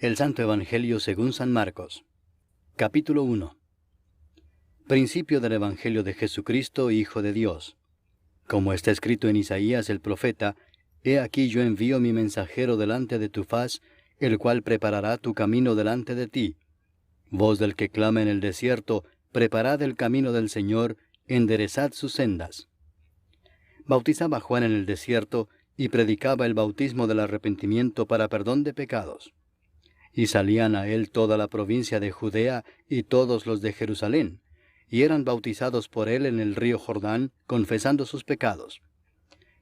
El Santo Evangelio según San Marcos. Capítulo 1. Principio del Evangelio de Jesucristo, Hijo de Dios. Como está escrito en Isaías el profeta, He aquí yo envío mi mensajero delante de tu faz, el cual preparará tu camino delante de ti. Voz del que clama en el desierto, preparad el camino del Señor, enderezad sus sendas. Bautizaba Juan en el desierto, y predicaba el bautismo del arrepentimiento para perdón de pecados. Y salían a él toda la provincia de Judea y todos los de Jerusalén, y eran bautizados por él en el río Jordán, confesando sus pecados.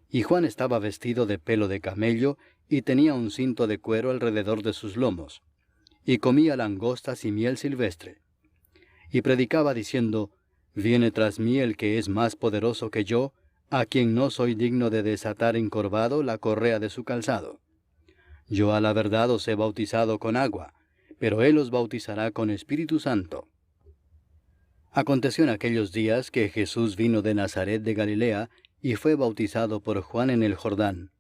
Y Juan estaba vestido de pelo de camello, y tenía un cinto de cuero alrededor de sus lomos, y comía langostas y miel silvestre. Y predicaba diciendo, Viene tras mí el que es más poderoso que yo, a quien no soy digno de desatar encorvado la correa de su calzado. Yo a la verdad os he bautizado con agua, pero él os bautizará con Espíritu Santo. Aconteció en aquellos días que Jesús vino de Nazaret de Galilea, y fue bautizado por Juan en el Jordán.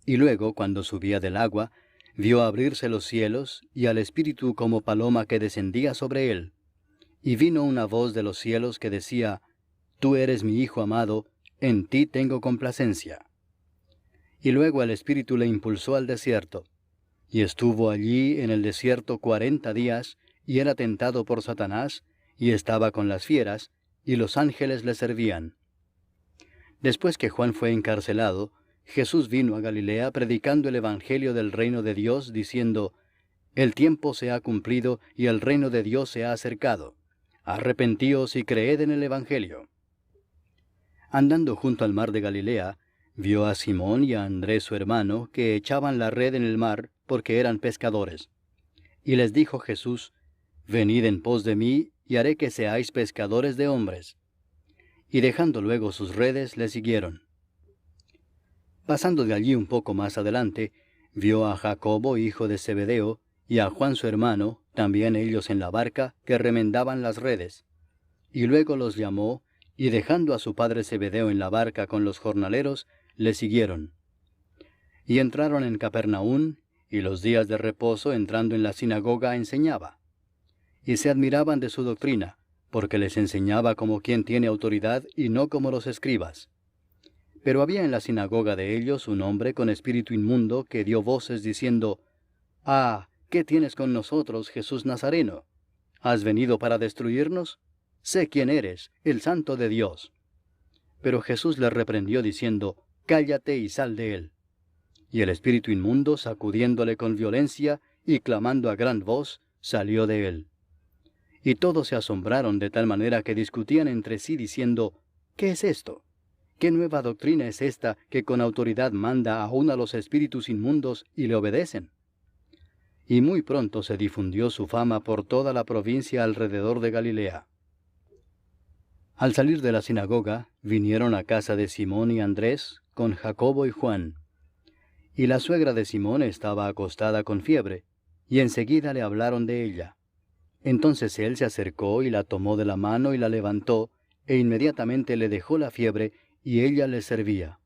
Y luego, cuando subía del agua, vio abrirse los cielos, y al Espíritu como paloma que descendía sobre él. Y vino una voz de los cielos que decía, Tú eres mi Hijo amado, en ti tengo complacencia. Y luego el Espíritu le impulsó al desierto. Y estuvo allí en el desierto 40 días, y era tentado por Satanás, y estaba con las fieras, y los ángeles le servían. Después que Juan fue encarcelado, Jesús vino a Galilea predicando el Evangelio del reino de Dios, diciendo, El tiempo se ha cumplido, y el reino de Dios se ha acercado. Arrepentíos y creed en el Evangelio. Andando junto al mar de Galilea, vio a Simón y a Andrés su hermano, que echaban la red en el mar, porque eran pescadores. Y les dijo Jesús, Venid en pos de mí, y haré que seáis pescadores de hombres. Y dejando luego sus redes, le siguieron. Pasando de allí un poco más adelante, vio a Jacobo, hijo de Zebedeo, y a Juan su hermano, también ellos en la barca, que remendaban las redes. Y luego los llamó, y dejando a su padre Zebedeo en la barca con los jornaleros, le siguieron. Y entraron en Capernaum, y los días de reposo entrando en la sinagoga enseñaba. Y se admiraban de su doctrina, porque les enseñaba como quien tiene autoridad y no como los escribas. Pero había en la sinagoga de ellos un hombre con espíritu inmundo que dio voces diciendo, Ah, ¿qué tienes con nosotros, Jesús Nazareno? ¿Has venido para destruirnos? Sé quién eres, el Santo de Dios. Pero Jesús le reprendió diciendo, Cállate y sal de él. Y el espíritu inmundo, sacudiéndole con violencia y clamando a gran voz, salió de él. Y todos se asombraron de tal manera que discutían entre sí diciendo, ¿Qué es esto? ¿Qué nueva doctrina es esta que con autoridad manda aún a los espíritus inmundos y le obedecen? Y muy pronto se difundió su fama por toda la provincia alrededor de Galilea. Al salir de la sinagoga, vinieron a casa de Simón y Andrés, con Jacobo y Juan. Y la suegra de Simón estaba acostada con fiebre, y enseguida le hablaron de ella. Entonces él se acercó y la tomó de la mano y la levantó, e inmediatamente le dejó la fiebre, y ella le servía.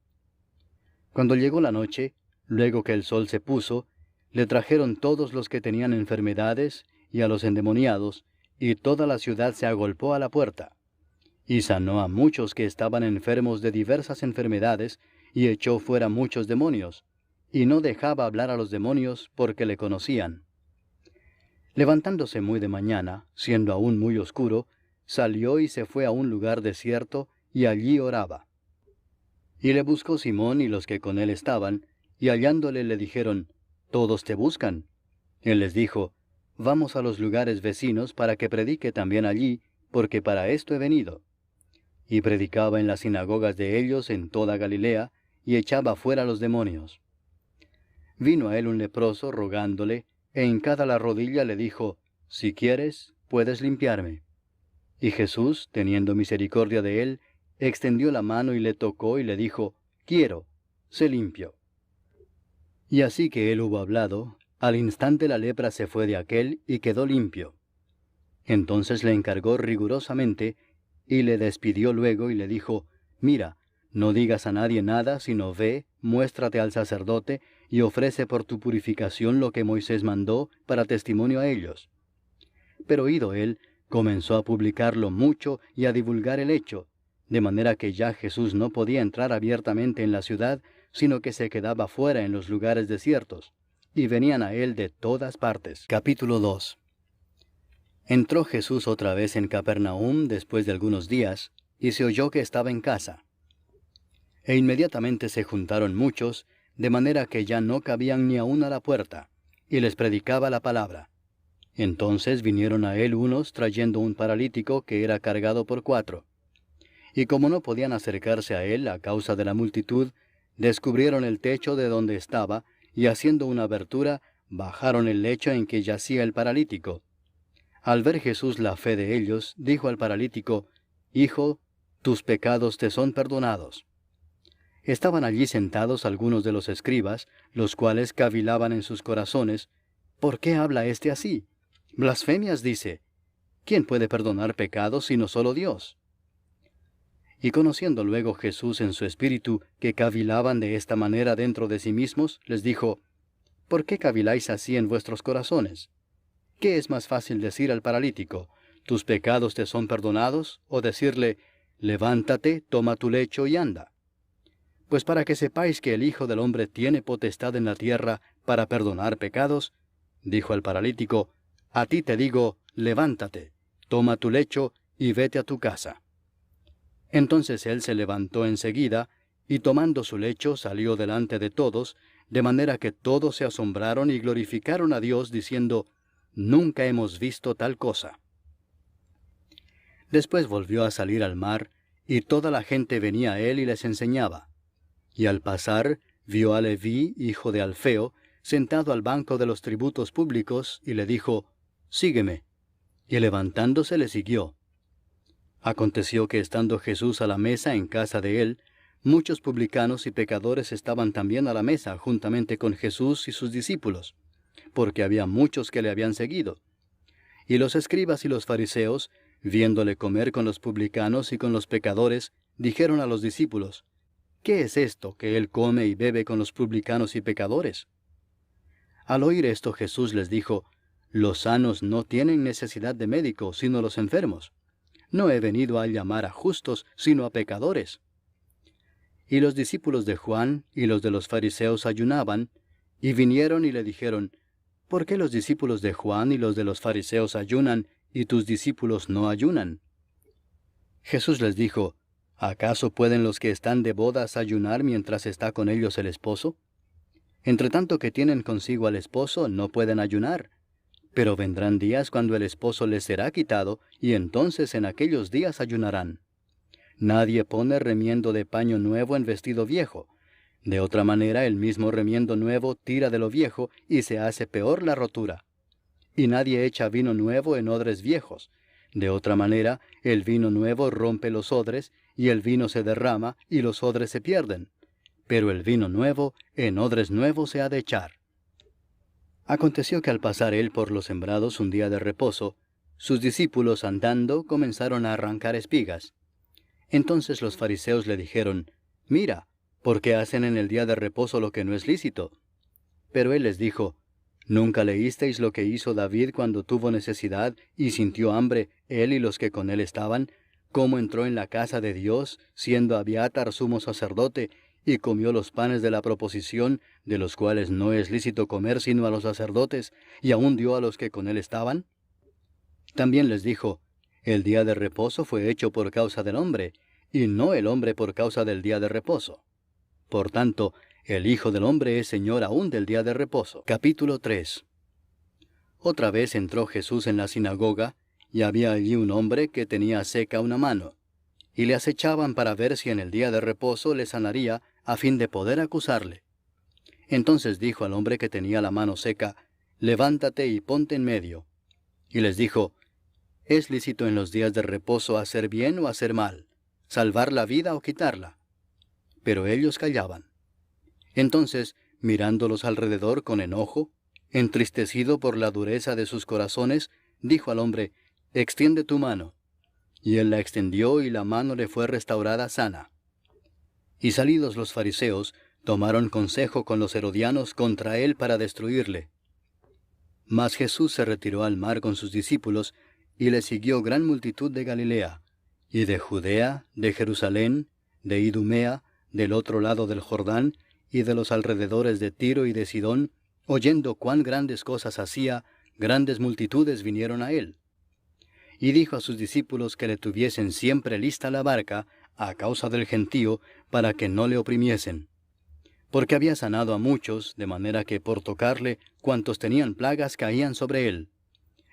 Cuando llegó la noche, luego que el sol se puso, le trajeron todos los que tenían enfermedades, y a los endemoniados, y toda la ciudad se agolpó a la puerta. Y sanó a muchos que estaban enfermos de diversas enfermedades, y echó fuera muchos demonios, y no dejaba hablar a los demonios porque le conocían. Levantándose muy de mañana, siendo aún muy oscuro, salió y se fue a un lugar desierto, y allí oraba. Y le buscó Simón y los que con él estaban, y hallándole le dijeron, Todos te buscan. Él les dijo, Vamos a los lugares vecinos para que predique también allí, porque para esto he venido. Y predicaba en las sinagogas de ellos en toda Galilea, y echaba fuera los demonios. Vino a él un leproso rogándole, e hincada la rodilla le dijo, Si quieres, puedes limpiarme. Y Jesús, teniendo misericordia de él, extendió la mano y le tocó y le dijo, Quiero, sé limpio. Y así que él hubo hablado, al instante la lepra se fue de aquél y quedó limpio. Entonces le encargó rigurosamente, y le despidió luego y le dijo, Mira, no digas a nadie nada, sino ve, muéstrate al sacerdote, y ofrece por tu purificación lo que Moisés mandó para testimonio a ellos. Pero oído él, comenzó a publicarlo mucho y a divulgar el hecho, de manera que ya Jesús no podía entrar abiertamente en la ciudad, sino que se quedaba fuera en los lugares desiertos, y venían a él de todas partes. Capítulo 2. Entró Jesús otra vez en Capernaum después de algunos días, y se oyó que estaba en casa. E inmediatamente se juntaron muchos, de manera que ya no cabían ni aun a la puerta, y les predicaba la palabra. Entonces vinieron a él unos trayendo un paralítico que era cargado por 4. Y como no podían acercarse a él a causa de la multitud, descubrieron el techo de donde estaba, y haciendo una abertura, bajaron el lecho en que yacía el paralítico. Al ver Jesús la fe de ellos, dijo al paralítico, Hijo, tus pecados te son perdonados. Estaban allí sentados algunos de los escribas, los cuales cavilaban en sus corazones, ¿por qué habla éste así? Blasfemias dice. ¿Quién puede perdonar pecados sino solo Dios? Y conociendo luego Jesús en su espíritu que cavilaban de esta manera dentro de sí mismos, les dijo, ¿por qué caviláis así en vuestros corazones? ¿Qué es más fácil decir al paralítico, tus pecados te son perdonados, o decirle, levántate, toma tu lecho y anda? Pues para que sepáis que el Hijo del Hombre tiene potestad en la tierra para perdonar pecados, dijo al paralítico, a ti te digo, levántate, toma tu lecho y vete a tu casa. Entonces él se levantó enseguida, y tomando su lecho salió delante de todos, de manera que todos se asombraron y glorificaron a Dios, diciendo, nunca hemos visto tal cosa. Después volvió a salir al mar, y toda la gente venía a él y les enseñaba. Y al pasar, vio a Leví, hijo de Alfeo, sentado al banco de los tributos públicos, y le dijo, sígueme. Y levantándose le siguió. Aconteció que estando Jesús a la mesa en casa de él, muchos publicanos y pecadores estaban también a la mesa juntamente con Jesús y sus discípulos, porque había muchos que le habían seguido. Y los escribas y los fariseos, viéndole comer con los publicanos y con los pecadores, dijeron a los discípulos, ¿qué es esto que él come y bebe con los publicanos y pecadores? Al oír esto Jesús les dijo, los sanos no tienen necesidad de médico, sino los enfermos. No he venido a llamar a justos, sino a pecadores. Y los discípulos de Juan y los de los fariseos ayunaban, y vinieron y le dijeron, ¿por qué los discípulos de Juan y los de los fariseos ayunan, y tus discípulos no ayunan? Jesús les dijo, ¿acaso pueden los que están de bodas ayunar mientras está con ellos el esposo? Entre tanto que tienen consigo al esposo, no pueden ayunar. Pero vendrán días cuando el esposo les será quitado, y entonces en aquellos días ayunarán. Nadie pone remiendo de paño nuevo en vestido viejo. De otra manera el mismo remiendo nuevo tira de lo viejo, y se hace peor la rotura. Y nadie echa vino nuevo en odres viejos. De otra manera el vino nuevo rompe los odres, y el vino se derrama, y los odres se pierden. Pero el vino nuevo en odres nuevos se ha de echar. Aconteció que al pasar él por los sembrados un día de reposo, sus discípulos andando comenzaron a arrancar espigas. Entonces los fariseos le dijeron, mira, ¿por qué hacen en el día de reposo lo que no es lícito? Pero él les dijo, ¿nunca leísteis lo que hizo David cuando tuvo necesidad y sintió hambre, él y los que con él estaban? ¿Cómo entró en la casa de Dios, siendo Abiatar sumo sacerdote, y comió los panes de la proposición, de los cuales no es lícito comer sino a los sacerdotes, y aún dio a los que con él estaban? También les dijo, el día de reposo fue hecho por causa del hombre, y no el hombre por causa del día de reposo. Por tanto, el Hijo del Hombre es Señor aún del día de reposo. Capítulo 3. Otra vez entró Jesús en la sinagoga, y había allí un hombre que tenía seca una mano, y le acechaban para ver si en el día de reposo le sanaría, a fin de poder acusarle. Entonces dijo al hombre que tenía la mano seca, levántate y ponte en medio. Y les dijo, ¿es lícito en los días de reposo hacer bien o hacer mal, salvar la vida o quitarla? Pero ellos callaban. Entonces, mirándolos alrededor con enojo, entristecido por la dureza de sus corazones, dijo al hombre, extiende tu mano. Y él la extendió y la mano le fue restaurada sana. Y salidos los fariseos, tomaron consejo con los herodianos contra él para destruirle. Mas Jesús se retiró al mar con sus discípulos, y le siguió gran multitud de Galilea, y de Judea, de Jerusalén, de Idumea, del otro lado del Jordán, y de los alrededores de Tiro y de Sidón, oyendo cuán grandes cosas hacía, grandes multitudes vinieron a él. Y dijo a sus discípulos que le tuviesen siempre lista la barca, a causa del gentío, para que no le oprimiesen. Porque había sanado a muchos, de manera que por tocarle, cuantos tenían plagas caían sobre él.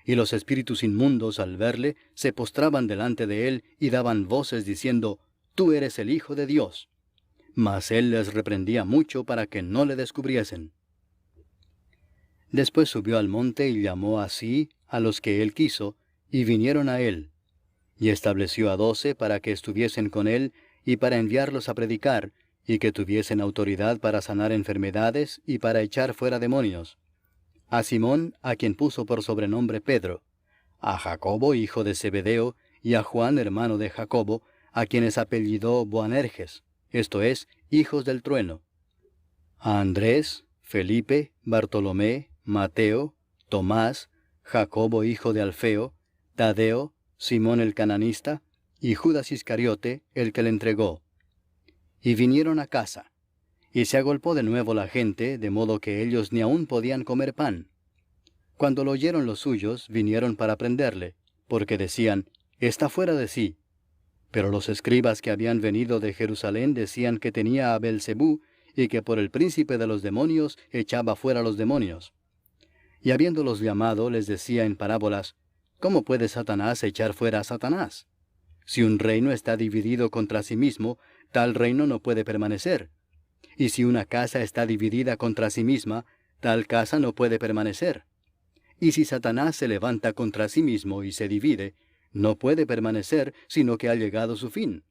Y los espíritus inmundos, al verle, se postraban delante de él y daban voces diciendo, «Tú eres el Hijo de Dios». Mas él les reprendía mucho para que no le descubriesen. Después subió al monte y llamó así a los que él quiso, y vinieron a él. Y estableció a 12 para que estuviesen con él, y para enviarlos a predicar, y que tuviesen autoridad para sanar enfermedades y para echar fuera demonios. A Simón, a quien puso por sobrenombre Pedro, a Jacobo, hijo de Zebedeo, y a Juan, hermano de Jacobo, a quienes apellidó Boanerges, esto es, hijos del trueno, a Andrés, Felipe, Bartolomé, Mateo, Tomás, Jacobo, hijo de Alfeo, Tadeo, Simón el cananista, y Judas Iscariote, el que le entregó. Y vinieron a casa. Y se agolpó de nuevo la gente, de modo que ellos ni aun podían comer pan. Cuando lo oyeron los suyos, vinieron para prenderle, porque decían, «Está fuera de sí». Pero los escribas que habían venido de Jerusalén decían que tenía a Belzebú, y que por el príncipe de los demonios echaba fuera los demonios. Y habiéndolos llamado, les decía en parábolas, «¿Cómo puede Satanás echar fuera a Satanás? Si un reino está dividido contra sí mismo, tal reino no puede permanecer. Y si una casa está dividida contra sí misma, tal casa no puede permanecer. Y si Satanás se levanta contra sí mismo y se divide, no puede permanecer, sino que ha llegado su fin.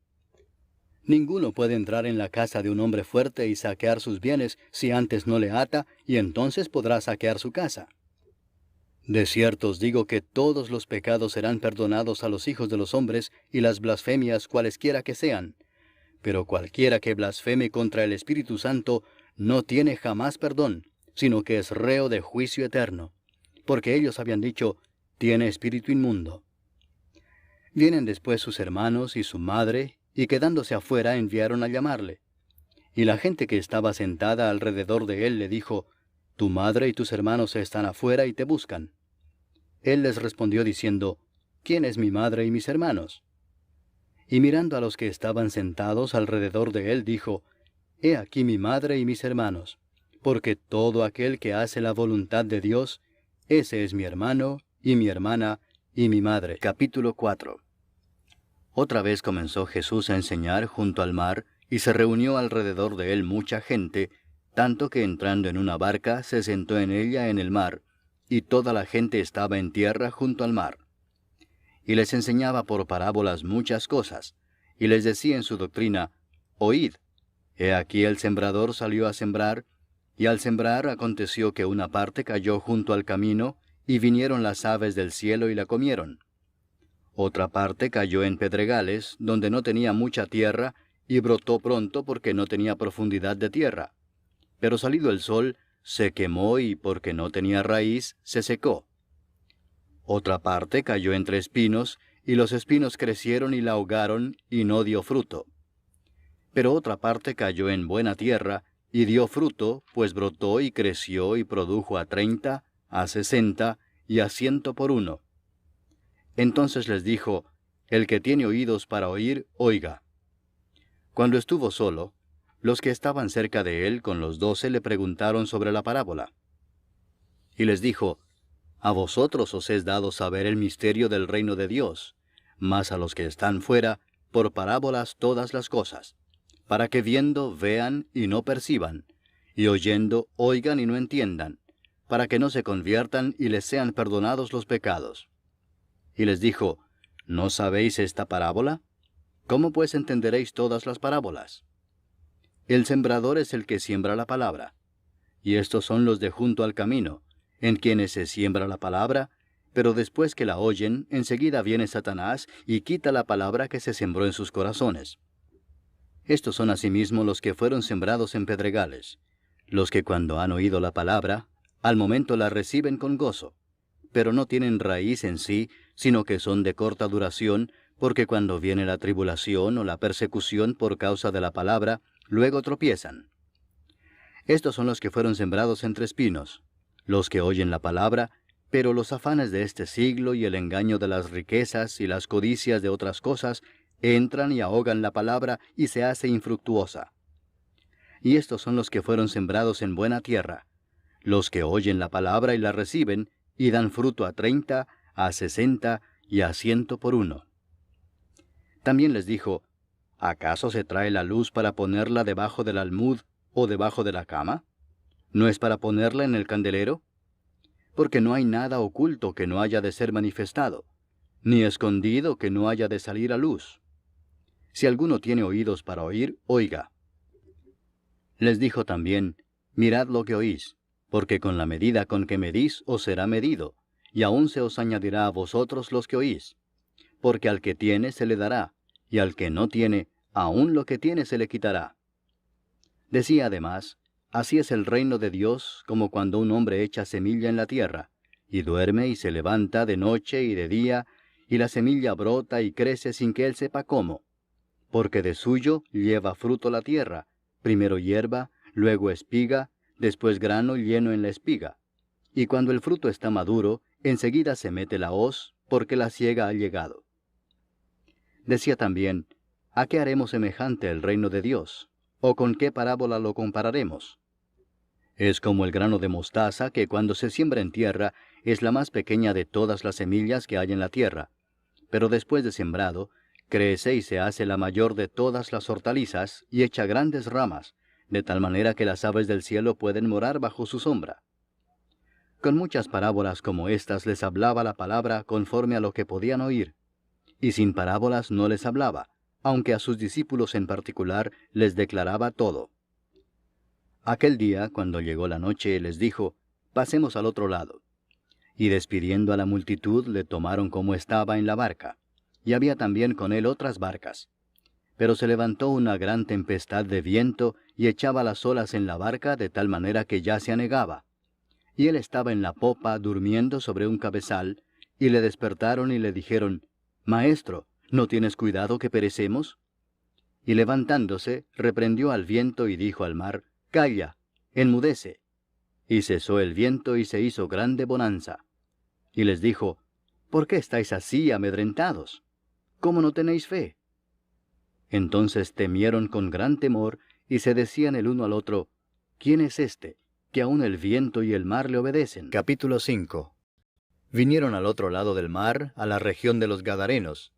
Ninguno puede entrar en la casa de un hombre fuerte y saquear sus bienes si antes no le ata, y entonces podrá saquear su casa. De cierto os digo que todos los pecados serán perdonados a los hijos de los hombres y las blasfemias cualesquiera que sean. Pero cualquiera que blasfeme contra el Espíritu Santo no tiene jamás perdón, sino que es reo de juicio eterno. Porque ellos habían dicho, tiene espíritu inmundo. Vienen después sus hermanos y su madre, y quedándose afuera enviaron a llamarle. Y la gente que estaba sentada alrededor de él le dijo, tu madre y tus hermanos están afuera y te buscan. Él les respondió diciendo, ¿quién es mi madre y mis hermanos? Y mirando a los que estaban sentados alrededor de él, dijo, he aquí mi madre y mis hermanos, porque todo aquel que hace la voluntad de Dios, ese es mi hermano, y mi hermana, y mi madre. Capítulo 4. Otra vez comenzó Jesús a enseñar junto al mar, y se reunió alrededor de él mucha gente, tanto que entrando en una barca se sentó en ella en el mar, y toda la gente estaba en tierra junto al mar. Y les enseñaba por parábolas muchas cosas, y les decía en su doctrina, oíd, he aquí el sembrador salió a sembrar, y al sembrar aconteció que una parte cayó junto al camino, y vinieron las aves del cielo y la comieron. Otra parte cayó en pedregales, donde no tenía mucha tierra, y brotó pronto porque no tenía profundidad de tierra. Pero salido el sol, se quemó y porque no tenía raíz, se secó. Otra parte cayó entre espinos, y los espinos crecieron y la ahogaron, y no dio fruto. Pero otra parte cayó en buena tierra, y dio fruto, pues brotó y creció y produjo a 30, a 60, y a 100 por uno. Entonces les dijo, el que tiene oídos para oír, oiga. Cuando estuvo solo, los que estaban cerca de él con los 12 le preguntaron sobre la parábola. Y les dijo, a vosotros os es dado saber el misterio del reino de Dios, mas a los que están fuera, por parábolas todas las cosas, para que viendo vean y no perciban, y oyendo oigan y no entiendan, para que no se conviertan y les sean perdonados los pecados. Y les dijo, ¿no sabéis esta parábola? ¿Cómo pues entenderéis todas las parábolas? El sembrador es el que siembra la palabra, y estos son los de junto al camino, en quienes se siembra la palabra, pero después que la oyen, enseguida viene Satanás y quita la palabra que se sembró en sus corazones. Estos son asimismo los que fueron sembrados en pedregales, los que cuando han oído la palabra, al momento la reciben con gozo, pero no tienen raíz en sí, sino que son de corta duración, porque cuando viene la tribulación o la persecución por causa de la palabra, luego tropiezan. Estos son los que fueron sembrados entre espinos, los que oyen la palabra, pero los afanes de este siglo y el engaño de las riquezas y las codicias de otras cosas entran y ahogan la palabra y se hace infructuosa. Y estos son los que fueron sembrados en buena tierra, los que oyen la palabra y la reciben, y dan fruto a 30, a 60 y a 100 por uno. También les dijo, ¿acaso se trae la luz para ponerla debajo del almud o debajo de la cama? ¿No es para ponerla en el candelero? Porque no hay nada oculto que no haya de ser manifestado, ni escondido que no haya de salir a luz. Si alguno tiene oídos para oír, oiga. Les dijo también, mirad lo que oís, porque con la medida con que medís os será medido, y aún se os añadirá a vosotros los que oís. Porque al que tiene se le dará, y al que no tiene, aún lo que tiene se le quitará. Decía además, así es el reino de Dios como cuando un hombre echa semilla en la tierra, y duerme y se levanta de noche y de día, y la semilla brota y crece sin que él sepa cómo. Porque de suyo lleva fruto la tierra, primero hierba, luego espiga, después grano lleno en la espiga. Y cuando el fruto está maduro, enseguida se mete la hoz, porque la siega ha llegado. Decía también, ¿a qué haremos semejante el reino de Dios? ¿O con qué parábola lo compararemos? Es como el grano de mostaza que cuando se siembra en tierra es la más pequeña de todas las semillas que hay en la tierra, pero después de sembrado, crece y se hace la mayor de todas las hortalizas y echa grandes ramas, de tal manera que las aves del cielo pueden morar bajo su sombra. Con muchas parábolas como estas les hablaba la palabra conforme a lo que podían oír, y sin parábolas no les hablaba, aunque a sus discípulos en particular les declaraba todo. Aquel día, cuando llegó la noche, les dijo, pasemos al otro lado. Y despidiendo a la multitud, le tomaron como estaba en la barca, y había también con él otras barcas. Pero se levantó una gran tempestad de viento, y echaba las olas en la barca de tal manera que ya se anegaba. Y él estaba en la popa, durmiendo sobre un cabezal, y le despertaron y le dijeron, Maestro, ¿no tienes cuidado que perecemos? Y levantándose, reprendió al viento y dijo al mar, Calla, enmudece. Y cesó el viento y se hizo grande bonanza. Y les dijo, ¿por qué estáis así amedrentados? ¿Cómo no tenéis fe? Entonces temieron con gran temor, y se decían el uno al otro, ¿quién es este, que aun el viento y el mar le obedecen? Capítulo 5. Vinieron al otro lado del mar, a la región de los Gadarenos,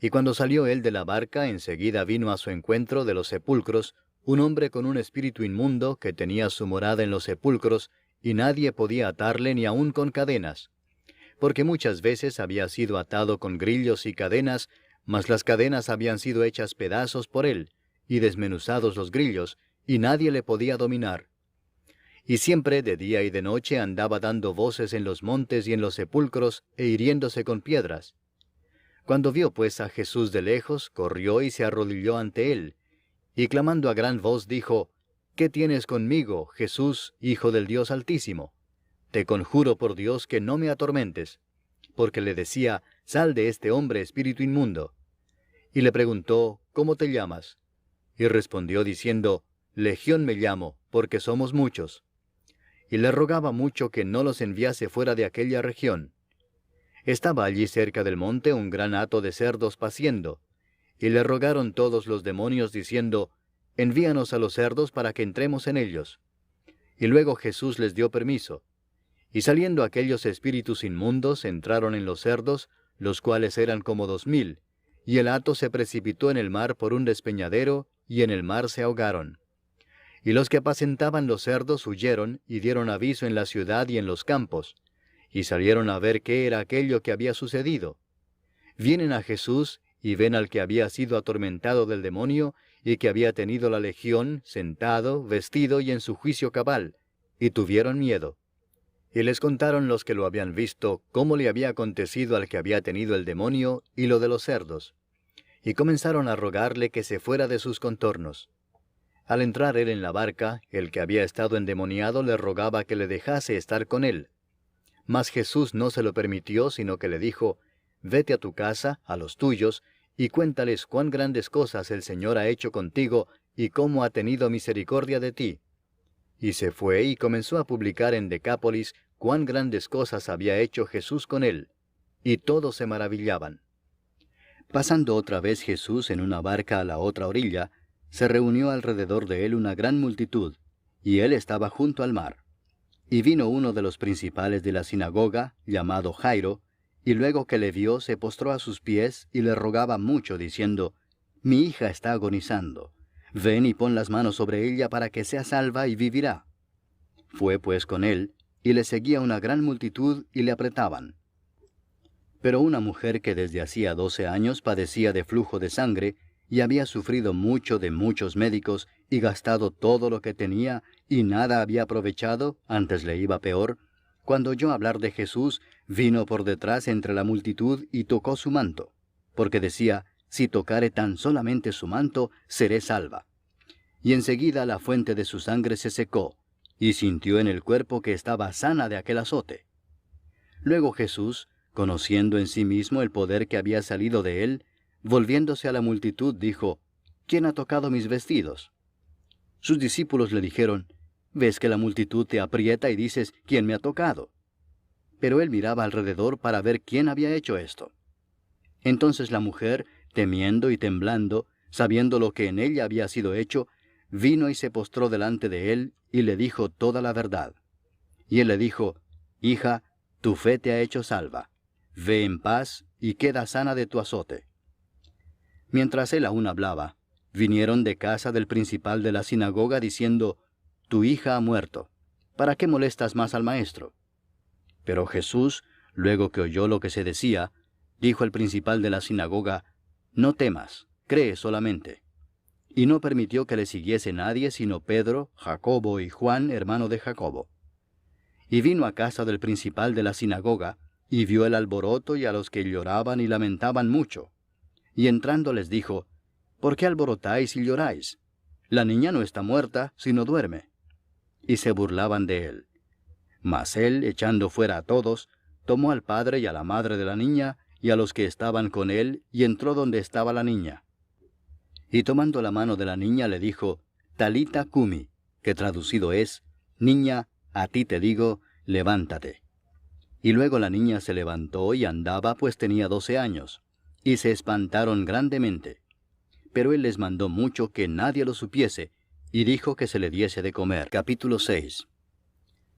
y cuando salió él de la barca, enseguida vino a su encuentro de los sepulcros un hombre con un espíritu inmundo que tenía su morada en los sepulcros, y nadie podía atarle ni aun con cadenas, porque muchas veces había sido atado con grillos y cadenas, mas las cadenas habían sido hechas pedazos por él, y desmenuzados los grillos, y nadie le podía dominar. Y siempre de día y de noche andaba dando voces en los montes y en los sepulcros, e hiriéndose con piedras. Cuando vio pues a Jesús de lejos, corrió y se arrodilló ante él, y clamando a gran voz dijo, ¿qué tienes conmigo, Jesús, Hijo del Dios Altísimo? Te conjuro por Dios que no me atormentes. Porque le decía, sal de este hombre, espíritu inmundo. Y le preguntó, ¿cómo te llamas? Y respondió diciendo, Legión me llamo, porque somos muchos. Y le rogaba mucho que no los enviase fuera de aquella región. Estaba allí cerca del monte un gran hato de cerdos paciendo, y le rogaron todos los demonios diciendo, envíanos a los cerdos para que entremos en ellos. Y luego Jesús les dio permiso. Y saliendo aquellos espíritus inmundos entraron en los cerdos, los cuales eran como 2000, y el hato se precipitó en el mar por un despeñadero, y en el mar se ahogaron. Y los que apacentaban los cerdos huyeron, y dieron aviso en la ciudad y en los campos, y salieron a ver qué era aquello que había sucedido. Vienen a Jesús, y ven al que había sido atormentado del demonio, y que había tenido la legión, sentado, vestido y en su juicio cabal, y tuvieron miedo. Y les contaron los que lo habían visto cómo le había acontecido al que había tenido el demonio y lo de los cerdos. y comenzaron a rogarle que se fuera de sus contornos. Al entrar él en la barca, el que había estado endemoniado le rogaba que le dejase estar con él. Mas Jesús no se lo permitió, sino que le dijo, «Vete a tu casa, a los tuyos, y cuéntales cuán grandes cosas el Señor ha hecho contigo, y cómo ha tenido misericordia de ti». Y se fue y comenzó a publicar en Decápolis cuán grandes cosas había hecho Jesús con él, y todos se maravillaban. Pasando otra vez Jesús en una barca a la otra orilla, se reunió alrededor de él una gran multitud, y él estaba junto al mar. Y vino uno de los principales de la sinagoga, llamado Jairo, y luego que le vio se postró a sus pies y le rogaba mucho, diciendo, «Mi hija está agonizando. Ven y pon las manos sobre ella para que sea salva y vivirá». Fue pues con él, y le seguía una gran multitud y le apretaban. Pero una mujer que desde hacía 12 años padecía de flujo de sangre, y había sufrido mucho de muchos médicos, y gastado todo lo que tenía, y nada había aprovechado, antes le iba peor, cuando oyó hablar de Jesús, vino por detrás entre la multitud y tocó su manto, porque decía, «Si tocare tan solamente su manto, seré salva». Y enseguida la fuente de su sangre se secó, y sintió en el cuerpo que estaba sana de aquel azote. Luego Jesús, conociendo en sí mismo el poder que había salido de él, volviéndose a la multitud, dijo, «¿Quién ha tocado mis vestidos?». Sus discípulos le dijeron, «¿Ves que la multitud te aprieta y dices, ¿quién me ha tocado?». Pero él miraba alrededor para ver quién había hecho esto. Entonces la mujer, temiendo y temblando, sabiendo lo que en ella había sido hecho, vino y se postró delante de él, y le dijo toda la verdad. Y él le dijo, «Hija, tu fe te ha hecho salva. Ve en paz, y queda sana de tu azote». Mientras él aún hablaba, vinieron de casa del principal de la sinagoga diciendo, «Tu hija ha muerto. ¿Para qué molestas más al maestro?». Pero Jesús, luego que oyó lo que se decía, dijo al principal de la sinagoga, «No temas, cree solamente». Y no permitió que le siguiese nadie sino Pedro, Jacobo y Juan, hermano de Jacobo. Y vino a casa del principal de la sinagoga, y vio el alboroto y a los que lloraban y lamentaban mucho. Y entrando les dijo, «¿Por qué alborotáis y lloráis? La niña no está muerta, sino duerme». Y se burlaban de él. Mas él, echando fuera a todos, tomó al padre y a la madre de la niña, y a los que estaban con él, y entró donde estaba la niña. Y tomando la mano de la niña le dijo, «Talita cumi», que traducido es, «Niña, a ti te digo, levántate». Y luego la niña se levantó y andaba, pues tenía 12 años. Y se espantaron grandemente. Pero él les mandó mucho que nadie lo supiese, y dijo que se le diese de comer. Capítulo 6.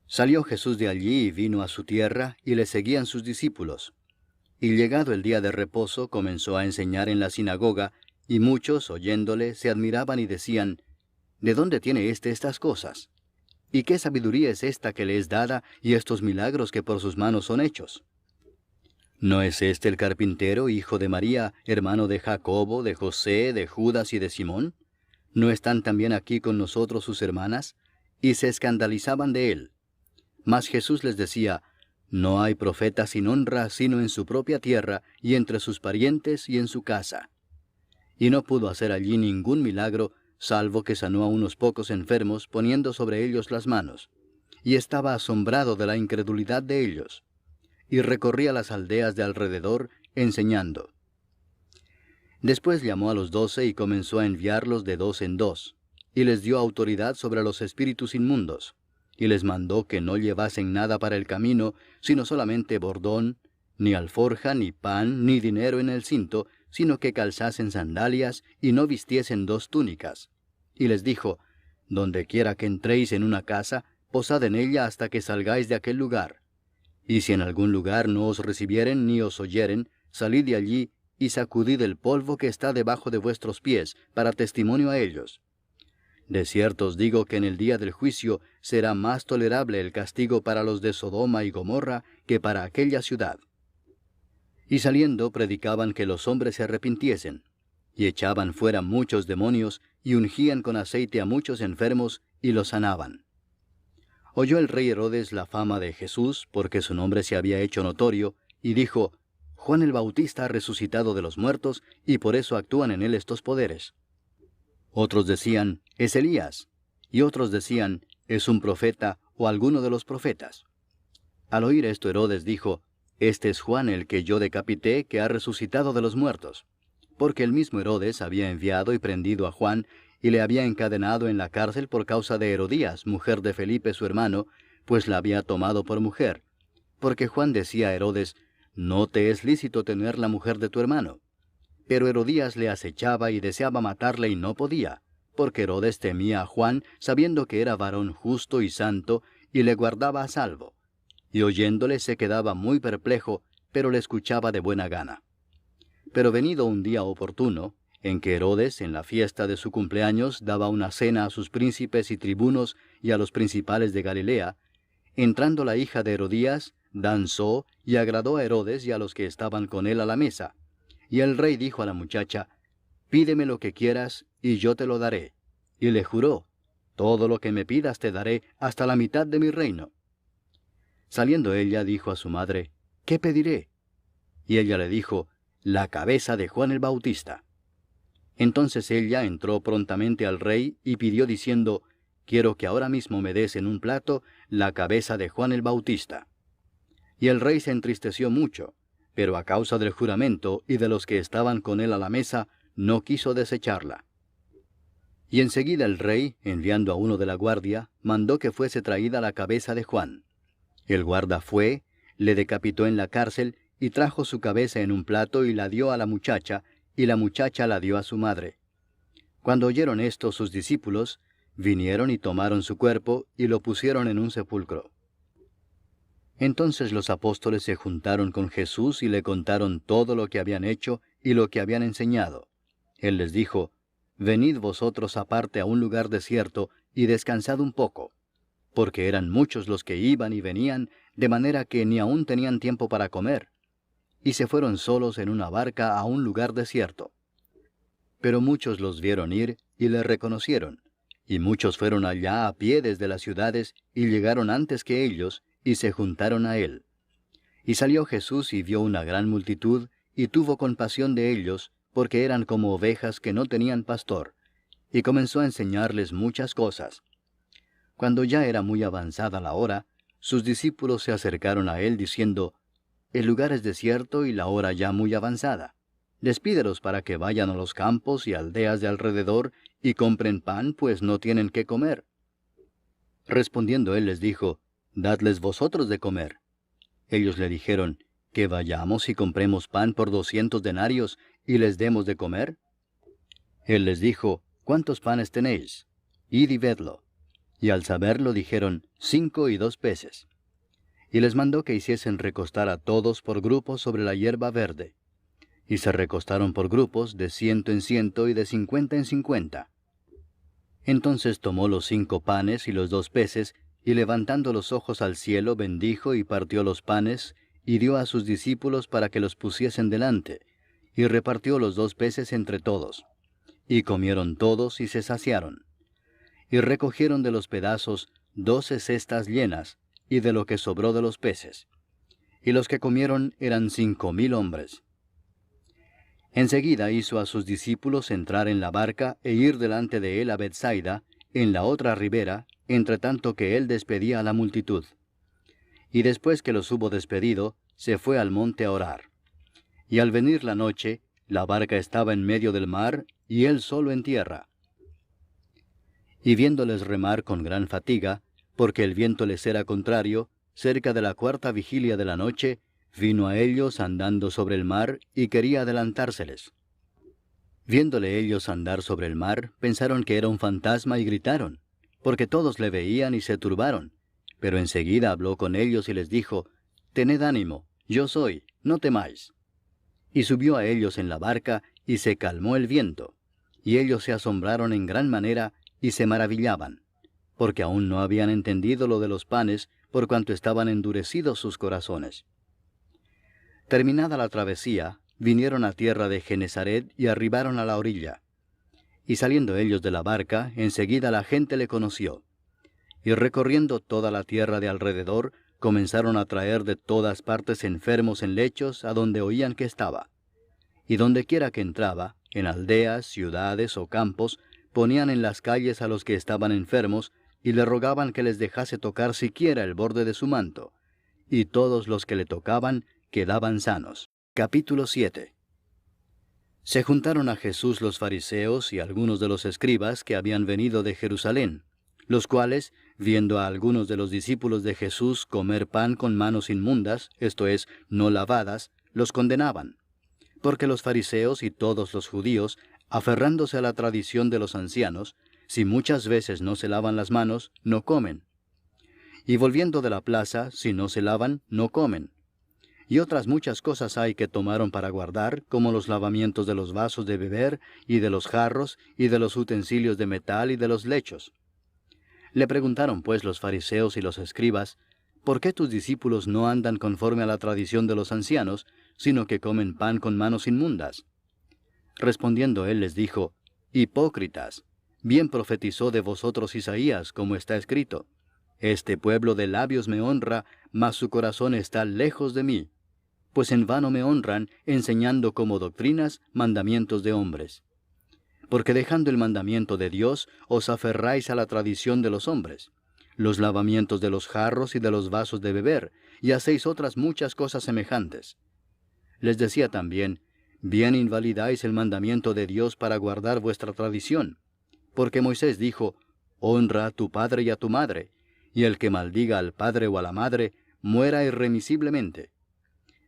Salió Jesús de allí y vino a su tierra, y le seguían sus discípulos. Y llegado el día de reposo, comenzó a enseñar en la sinagoga, y muchos, oyéndole, se admiraban y decían, «¿De dónde tiene estas cosas? ¿Y qué sabiduría es esta que le es dada, y estos milagros que por sus manos son hechos? ¿No es este el carpintero, hijo de María, hermano de Jacobo, de José, de Judas y de Simón? ¿No están también aquí con nosotros sus hermanas?». Y se escandalizaban de él. Mas Jesús les decía, «No hay profeta sin honra sino en su propia tierra, y entre sus parientes y en su casa». Y no pudo hacer allí ningún milagro, salvo que sanó a unos pocos enfermos, poniendo sobre ellos las manos. Y estaba asombrado de la incredulidad de ellos. Y recorría las aldeas de alrededor, enseñando. Después llamó a los 12 y comenzó a enviarlos de 2 en 2, y les dio autoridad sobre los espíritus inmundos, y les mandó que no llevasen nada para el camino, sino solamente bordón, ni alforja, ni pan, ni dinero en el cinto, sino que calzasen sandalias, y no vistiesen 2 túnicas. Y les dijo, «Donde quiera que entréis en una casa, posad en ella hasta que salgáis de aquel lugar. Y si en algún lugar no os recibieren ni os oyeren, salid de allí, y sacudid el polvo que está debajo de vuestros pies, para testimonio a ellos. De cierto os digo que en el día del juicio será más tolerable el castigo para los de Sodoma y Gomorra que para aquella ciudad». Y saliendo predicaban que los hombres se arrepintiesen, y echaban fuera muchos demonios, y ungían con aceite a muchos enfermos, y los sanaban. Oyó el rey Herodes la fama de Jesús, porque su nombre se había hecho notorio, y dijo, Juan el Bautista ha resucitado de los muertos, y por eso actúan en él estos poderes. Otros decían, es Elías, y otros decían, es un profeta o alguno de los profetas. Al oír esto, Herodes dijo, este es Juan el que yo decapité, que ha resucitado de los muertos. Porque el mismo Herodes había enviado y prendido a Juan, y le había encadenado en la cárcel por causa de Herodías, mujer de Felipe su hermano, pues la había tomado por mujer. Porque Juan decía a Herodes, no te es lícito tener la mujer de tu hermano. Pero Herodías le acechaba y deseaba matarle y no podía, porque Herodes temía a Juan, sabiendo que era varón justo y santo, y le guardaba a salvo. Y oyéndole se quedaba muy perplejo, pero le escuchaba de buena gana. Pero venido un día oportuno, en que Herodes, en la fiesta de su cumpleaños, daba una cena a sus príncipes y tribunos y a los principales de Galilea, entrando la hija de Herodías, danzó y agradó a Herodes y a los que estaban con él a la mesa. Y el rey dijo a la muchacha, pídeme lo que quieras, y yo te lo daré. Y le juró, todo lo que me pidas te daré, hasta la mitad de mi reino. Saliendo ella, dijo a su madre, ¿qué pediré? Y ella le dijo, la cabeza de Juan el Bautista. Entonces ella entró prontamente al rey y pidió diciendo, quiero que ahora mismo me des en un plato la cabeza de Juan el Bautista. Y el rey se entristeció mucho, pero a causa del juramento y de los que estaban con él a la mesa, no quiso desecharla. Y enseguida el rey, enviando a uno de la guardia, mandó que fuese traída la cabeza de Juan. El guarda fue, le decapitó en la cárcel, y trajo su cabeza en un plato y la dio a la muchacha, y la muchacha la dio a su madre. Cuando oyeron esto sus discípulos, vinieron y tomaron su cuerpo, y lo pusieron en un sepulcro. Entonces los apóstoles se juntaron con Jesús y le contaron todo lo que habían hecho y lo que habían enseñado. Él les dijo, venid vosotros aparte a un lugar desierto, y descansad un poco. Porque eran muchos los que iban y venían, de manera que ni aún tenían tiempo para comer. Y se fueron solos en una barca a un lugar desierto. Pero muchos los vieron ir y le reconocieron, y muchos fueron allá a pie desde las ciudades y llegaron antes que ellos, y se juntaron a él. Y salió Jesús y vio una gran multitud, y tuvo compasión de ellos, porque eran como ovejas que no tenían pastor, y comenzó a enseñarles muchas cosas. Cuando ya era muy avanzada la hora, sus discípulos se acercaron a él diciendo, el lugar es desierto y la hora ya muy avanzada. Despídelos para que vayan a los campos y aldeas de alrededor y compren pan, pues no tienen qué comer. Respondiendo él les dijo, dadles vosotros de comer. Ellos le dijeron, que vayamos y compremos pan por 200 denarios y les demos de comer. Él les dijo, ¿cuántos panes tenéis? Id y vedlo. Y al saberlo dijeron, 5 y 2 peces. Y les mandó que hiciesen recostar a todos por grupos sobre la hierba verde. Y se recostaron por grupos de 100 en 100 y de 50 en 50. Entonces tomó los 5 panes y los 2 peces, y levantando los ojos al cielo bendijo y partió los panes, y dio a sus discípulos para que los pusiesen delante, y repartió los 2 peces entre todos. Y comieron todos y se saciaron. Y recogieron de los pedazos 12 cestas llenas, y de lo que sobró de los peces. Y los que comieron eran 5000 hombres. Enseguida hizo a sus discípulos entrar en la barca e ir delante de él a Bethsaida, en la otra ribera, entre tanto que él despedía a la multitud. Y después que los hubo despedido, se fue al monte a orar. Y al venir la noche, la barca estaba en medio del mar, y él solo en tierra. Y viéndoles remar con gran fatiga, porque el viento les era contrario, cerca de la 4ª vigilia de la noche, vino a ellos andando sobre el mar, y quería adelantárseles. Viéndole ellos andar sobre el mar, pensaron que era un fantasma y gritaron, porque todos le veían y se turbaron. Pero enseguida habló con ellos y les dijo, tened ánimo, yo soy, no temáis. Y subió a ellos en la barca, y se calmó el viento. Y ellos se asombraron en gran manera, y se maravillaban, porque aún no habían entendido lo de los panes, por cuanto estaban endurecidos sus corazones. Terminada la travesía, vinieron a tierra de Genesaret y arribaron a la orilla. Y saliendo ellos de la barca, enseguida la gente le conoció. Y recorriendo toda la tierra de alrededor, comenzaron a traer de todas partes enfermos en lechos a donde oían que estaba. Y dondequiera que entraba, en aldeas, ciudades o campos, ponían en las calles a los que estaban enfermos, y le rogaban que les dejase tocar siquiera el borde de su manto. Y todos los que le tocaban quedaban sanos. Capítulo 7. Se juntaron a Jesús los fariseos y algunos de los escribas que habían venido de Jerusalén, los cuales, viendo a algunos de los discípulos de Jesús comer pan con manos inmundas, esto es, no lavadas, los condenaban. Porque los fariseos y todos los judíos, aferrándose a la tradición de los ancianos, si muchas veces no se lavan las manos, no comen. Y volviendo de la plaza, si no se lavan, no comen. Y otras muchas cosas hay que tomaron para guardar, como los lavamientos de los vasos de beber, y de los jarros, y de los utensilios de metal, y de los lechos. Le preguntaron pues los fariseos y los escribas, ¿por qué tus discípulos no andan conforme a la tradición de los ancianos, sino que comen pan con manos inmundas? Respondiendo él les dijo, Hipócritas, bien profetizó de vosotros Isaías, como está escrito, Este pueblo de labios me honra, mas su corazón está lejos de mí. Pues en vano me honran, enseñando como doctrinas mandamientos de hombres. Porque dejando el mandamiento de Dios, os aferráis a la tradición de los hombres, los lavamientos de los jarros y de los vasos de beber, y hacéis otras muchas cosas semejantes. Les decía también, bien invalidáis el mandamiento de Dios para guardar vuestra tradición. Porque Moisés dijo, honra a tu padre y a tu madre, y el que maldiga al padre o a la madre, muera irremisiblemente.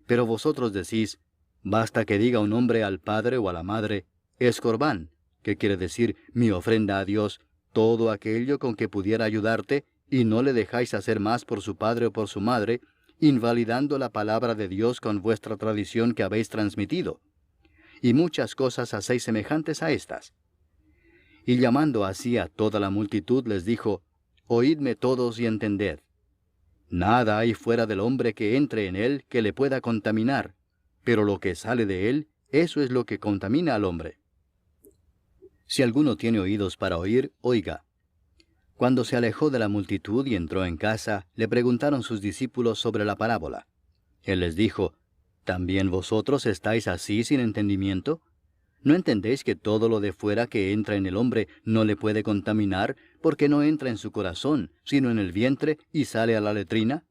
Pero vosotros decís, basta que diga un hombre al padre o a la madre, es corbán, que quiere decir mi ofrenda a Dios, todo aquello con que pudiera ayudarte, y no le dejáis hacer más por su padre o por su madre, invalidando la palabra de Dios con vuestra tradición que habéis transmitido. Y muchas cosas hacéis semejantes a estas. Y llamando así a toda la multitud les dijo, oídme todos y entended. Nada hay fuera del hombre que entre en él que le pueda contaminar, pero lo que sale de él, eso es lo que contamina al hombre. Si alguno tiene oídos para oír, oiga. Cuando se alejó de la multitud y entró en casa, le preguntaron sus discípulos sobre la parábola. Él les dijo, ¿también vosotros estáis así sin entendimiento? ¿No entendéis que todo lo de fuera que entra en el hombre no le puede contaminar, porque no entra en su corazón, sino en el vientre, y sale a la letrina?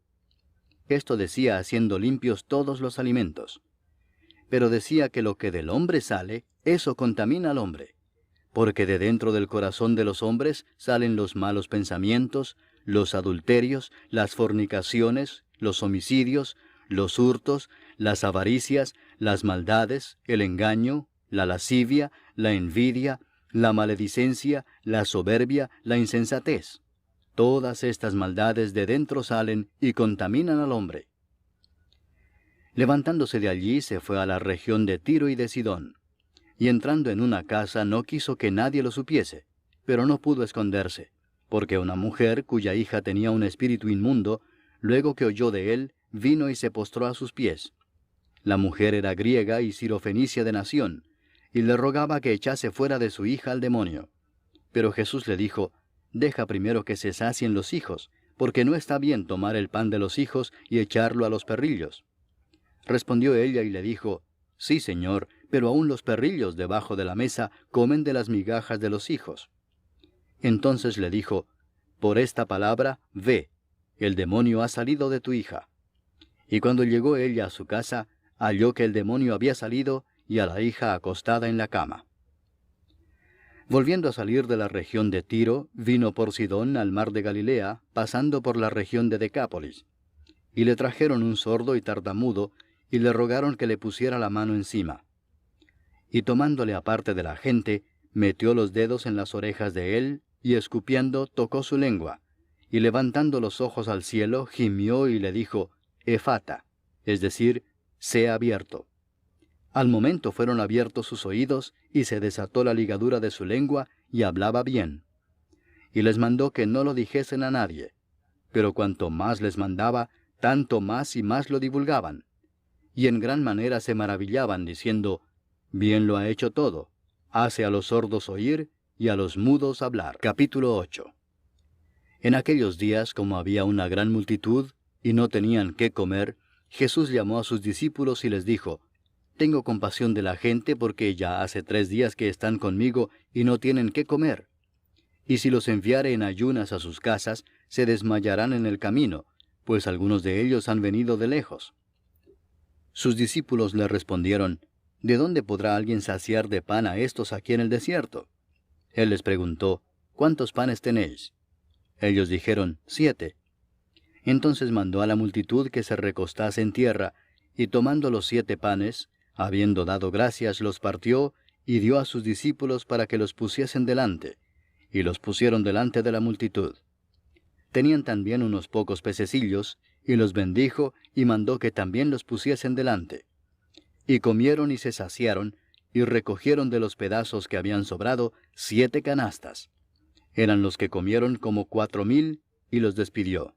Esto decía haciendo limpios todos los alimentos. Pero decía que lo que del hombre sale, eso contamina al hombre. Porque de dentro del corazón de los hombres salen los malos pensamientos, los adulterios, las fornicaciones, los homicidios, los hurtos, las avaricias, las maldades, el engaño, la lascivia, la envidia, la maledicencia, la soberbia, la insensatez. Todas estas maldades de dentro salen y contaminan al hombre. Levantándose de allí se fue a la región de Tiro y de Sidón. Y entrando en una casa no quiso que nadie lo supiese, pero no pudo esconderse, porque una mujer cuya hija tenía un espíritu inmundo, luego que oyó de él, vino y se postró a sus pies. La mujer era griega y sirofenicia de nación, y le rogaba que echase fuera de su hija al demonio. Pero Jesús le dijo, deja primero que se sacien los hijos, porque no está bien tomar el pan de los hijos y echarlo a los perrillos. Respondió ella y le dijo, sí, Señor, pero aun los perrillos debajo de la mesa comen de las migajas de los hijos. Entonces le dijo, por esta palabra, ve, el demonio ha salido de tu hija. Y cuando llegó ella a su casa, halló que el demonio había salido y a la hija acostada en la cama. Volviendo a salir de la región de Tiro, vino por Sidón al mar de Galilea, pasando por la región de Decápolis. Y le trajeron un sordo y tartamudo, y le rogaron que le pusiera la mano encima. Y tomándole aparte de la gente, metió los dedos en las orejas de él, y escupiendo tocó su lengua, y levantando los ojos al cielo, gimió y le dijo, Efata, es decir, sea abierto. Al momento fueron abiertos sus oídos, y se desató la ligadura de su lengua, y hablaba bien. Y les mandó que no lo dijesen a nadie. Pero cuanto más les mandaba, tanto más y más lo divulgaban. Y en gran manera se maravillaban, diciendo, bien lo ha hecho todo, hace a los sordos oír, y a los mudos hablar. Capítulo 8. En aquellos días, como había una gran multitud, y no tenían qué comer, Jesús llamó a sus discípulos y les dijo: «Tengo compasión de la gente, porque ya hace 3 días que están conmigo y no tienen qué comer. Y si los enviare en ayunas a sus casas, se desmayarán en el camino, pues algunos de ellos han venido de lejos». Sus discípulos le respondieron: «¿De dónde podrá alguien saciar de pan a estos aquí en el desierto?». Él les preguntó: «¿Cuántos panes tenéis?». Ellos dijeron: 7. Entonces mandó a la multitud que se recostase en tierra, y tomando los 7 panes, habiendo dado gracias, los partió, y dio a sus discípulos para que los pusiesen delante, y los pusieron delante de la multitud. Tenían también unos pocos pececillos, y los bendijo, y mandó que también los pusiesen delante. Y comieron y se saciaron, y recogieron de los pedazos que habían sobrado 7 canastas. Eran los que comieron como 4,000, y los despidió.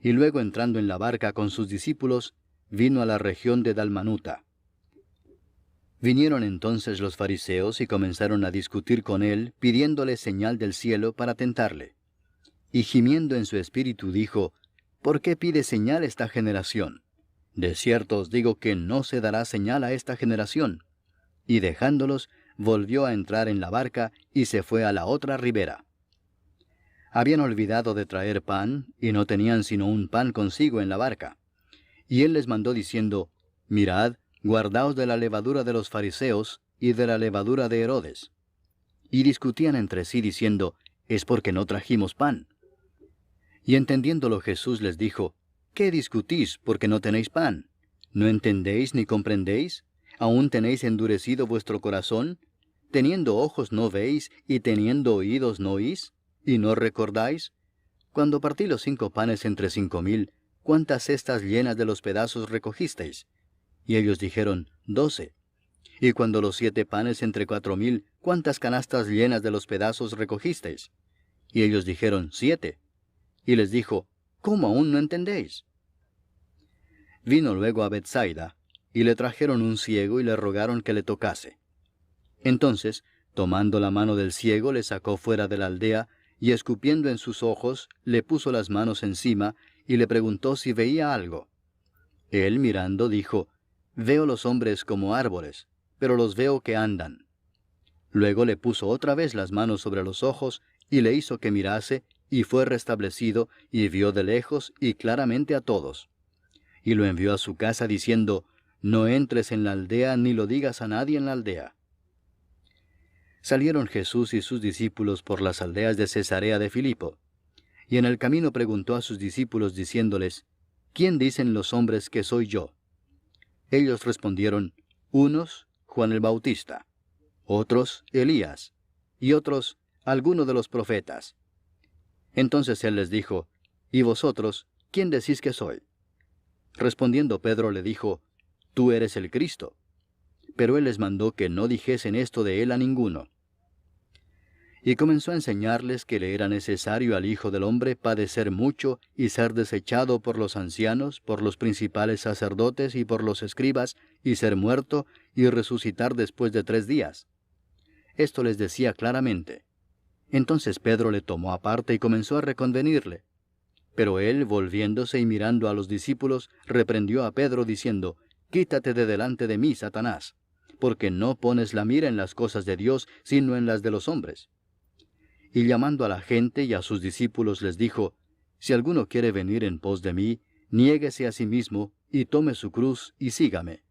Y luego, entrando en la barca con sus discípulos, vino a la región de Dalmanuta. Vinieron entonces los fariseos y comenzaron a discutir con él, pidiéndole señal del cielo para tentarle. Y gimiendo en su espíritu dijo: «¿Por qué pide señal esta generación? De cierto os digo que no se dará señal a esta generación». Y dejándolos, volvió a entrar en la barca y se fue a la otra ribera. Habían olvidado de traer pan, y no tenían sino un pan consigo en la barca. Y él les mandó diciendo: «Mirad, guardaos de la levadura de los fariseos y de la levadura de Herodes». Y discutían entre sí diciendo: «Es porque no trajimos pan». Y entendiéndolo Jesús les dijo: «¿Qué discutís porque no tenéis pan? ¿No entendéis ni comprendéis? ¿Aún tenéis endurecido vuestro corazón? ¿Teniendo ojos no veis, y teniendo oídos no oís? ¿Y no recordáis? Cuando partí los 5 panes entre 5,000, ¿cuántas cestas llenas de los pedazos recogisteis?». Y ellos dijeron: 12. Y cuando los 7 panes entre 4,000, ¿cuántas canastas llenas de los pedazos recogisteis? Y ellos dijeron: 7. Y les dijo: ¿Cómo aún no entendéis? Vino luego a Bethsaida, y le trajeron un ciego y le rogaron que le tocase. Entonces, tomando la mano del ciego, le sacó fuera de la aldea, y escupiendo en sus ojos, le puso las manos encima, y le preguntó si veía algo. Él, mirando, dijo: «Veo los hombres como árboles, pero los veo que andan». Luego le puso otra vez las manos sobre los ojos, y le hizo que mirase, y fue restablecido, y vio de lejos y claramente a todos. Y lo envió a su casa diciendo: «No entres en la aldea, ni lo digas a nadie en la aldea». Salieron Jesús y sus discípulos por las aldeas de Cesarea de Filipo. Y en el camino preguntó a sus discípulos diciéndoles: «¿Quién dicen los hombres que soy yo?». Ellos respondieron: «Unos, Juan el Bautista; otros, Elías; y otros, alguno de los profetas». Entonces él les dijo: «¿Y vosotros, quién decís que soy?». Respondiendo Pedro le dijo: «Tú eres el Cristo». Pero él les mandó que no dijesen esto de él a ninguno. Y comenzó a enseñarles que le era necesario al Hijo del Hombre padecer mucho y ser desechado por los ancianos, por los principales sacerdotes y por los escribas, y ser muerto y resucitar después de 3 días. Esto les decía claramente. Entonces Pedro le tomó aparte y comenzó a reconvenirle. Pero él, volviéndose y mirando a los discípulos, reprendió a Pedro diciendo: «Quítate de delante de mí, Satanás, porque no pones la mira en las cosas de Dios, sino en las de los hombres». Y llamando a la gente y a sus discípulos les dijo: «Si alguno quiere venir en pos de mí, niéguese a sí mismo, y tome su cruz, y sígame.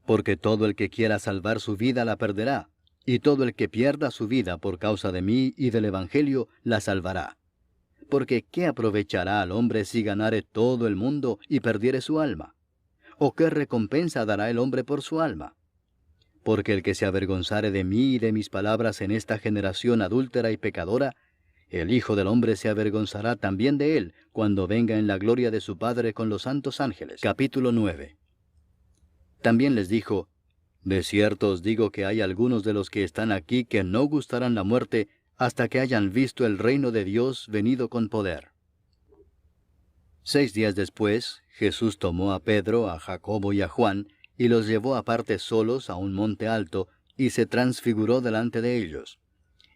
Porque todo el que quiera salvar su vida la perderá, y todo el que pierda su vida por causa de mí y del Evangelio la salvará. Porque ¿qué aprovechará al hombre si ganare todo el mundo y perdiere su alma? ¿O qué recompensa dará el hombre por su alma? Porque el que se avergonzare de mí y de mis palabras en esta generación adúltera y pecadora, el Hijo del Hombre se avergonzará también de él, cuando venga en la gloria de su Padre con los santos ángeles». Capítulo 9. También les dijo: «De cierto os digo que hay algunos de los que están aquí que no gustarán la muerte hasta que hayan visto el reino de Dios venido con poder». 6 días después, Jesús tomó a Pedro, a Jacobo y a Juan, y los llevó aparte solos a un monte alto, y se transfiguró delante de ellos.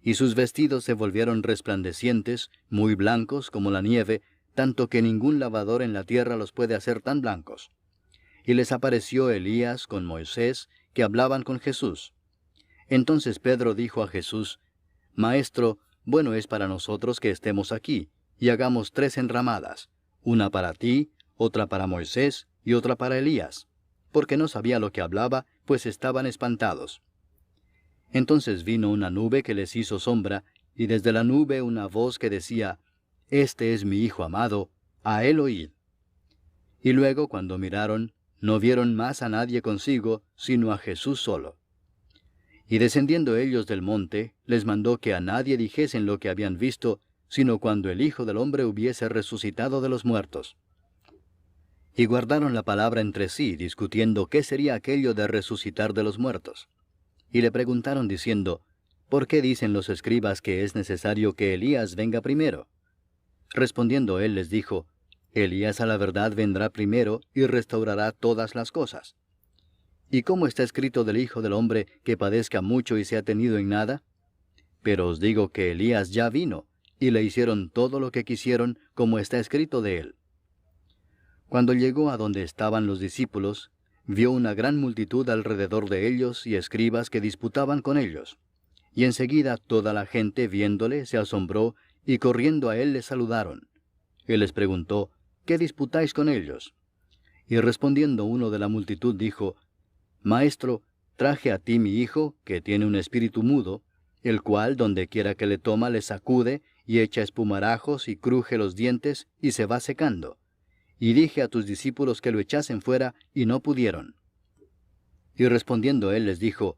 Y sus vestidos se volvieron resplandecientes, muy blancos como la nieve, tanto que ningún lavador en la tierra los puede hacer tan blancos. Y les apareció Elías con Moisés, que hablaban con Jesús. Entonces Pedro dijo a Jesús: Maestro, bueno es para nosotros que estemos aquí, y hagamos 3 enramadas, una para ti, otra para Moisés, y otra para Elías, porque no sabía lo que hablaba, pues estaban espantados. Entonces vino una nube que les hizo sombra, y desde la nube una voz que decía: Este es mi Hijo amado, a él oíd. Y luego, cuando miraron, no vieron más a nadie consigo, sino a Jesús solo. Y descendiendo ellos del monte, les mandó que a nadie dijesen lo que habían visto, sino cuando el Hijo del Hombre hubiese resucitado de los muertos. Y guardaron la palabra entre sí, discutiendo qué sería aquello de resucitar de los muertos. Y le preguntaron diciendo: ¿Por qué dicen los escribas que es necesario que Elías venga primero? Respondiendo él les dijo: Elías a la verdad vendrá primero y restaurará todas las cosas. ¿Y cómo está escrito del Hijo del Hombre que padezca mucho y sea tenido en nada? Pero os digo que Elías ya vino, y le hicieron todo lo que quisieron, como está escrito de él. Cuando llegó a donde estaban los discípulos, vio una gran multitud alrededor de ellos y escribas que disputaban con ellos. Y enseguida toda la gente, viéndole, se asombró, y corriendo a él le saludaron. Él les preguntó: ¿Qué disputáis con ellos? Y respondiendo uno de la multitud dijo: Maestro, traje a ti mi hijo, que tiene un espíritu mudo, el cual donde quiera que le toma le sacude, y echa espumarajos, y cruje los dientes, y se va secando. Y dije a tus discípulos que lo echasen fuera, y no pudieron. Y respondiendo él les dijo: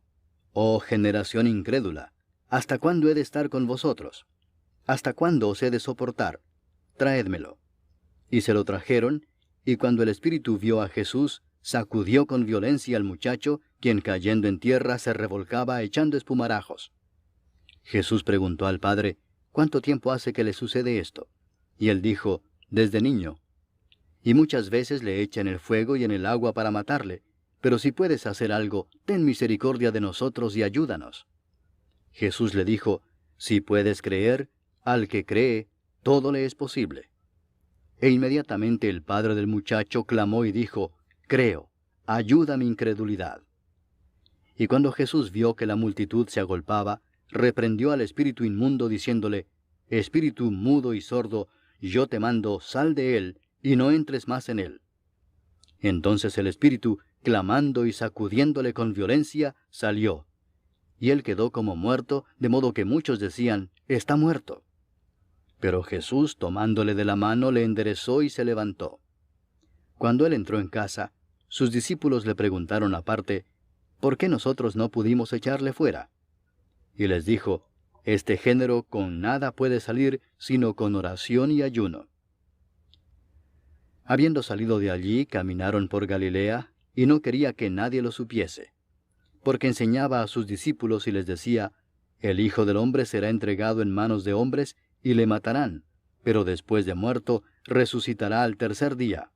Oh generación incrédula, ¿hasta cuándo he de estar con vosotros? ¿Hasta cuándo os he de soportar? Traédmelo. Y se lo trajeron, y cuando el espíritu vio a Jesús, sacudió con violencia al muchacho, quien cayendo en tierra se revolcaba echando espumarajos. Jesús preguntó al padre: ¿Cuánto tiempo hace que le sucede esto? Y él dijo: Desde niño. Y muchas veces le echa en el fuego y en el agua para matarle, pero si puedes hacer algo, ten misericordia de nosotros y ayúdanos. Jesús le dijo: Si puedes creer, al que cree, todo le es posible. E inmediatamente el padre del muchacho clamó y dijo: Creo, ayuda mi incredulidad. Y cuando Jesús vio que la multitud se agolpaba, reprendió al espíritu inmundo, diciéndole: Espíritu mudo y sordo, yo te mando, sal de él, y no entres más en él. Entonces el espíritu, clamando y sacudiéndole con violencia, salió. Y él quedó como muerto, de modo que muchos decían: Está muerto. Pero Jesús, tomándole de la mano, le enderezó y se levantó. Cuando él entró en casa, sus discípulos le preguntaron aparte: ¿Por qué nosotros no pudimos echarle fuera? Y les dijo: Este género con nada puede salir, sino con oración y ayuno. Habiendo salido de allí, caminaron por Galilea, y no quería que nadie lo supiese, porque enseñaba a sus discípulos y les decía: El Hijo del Hombre será entregado en manos de hombres, y le matarán, pero después de muerto, resucitará al tercer día.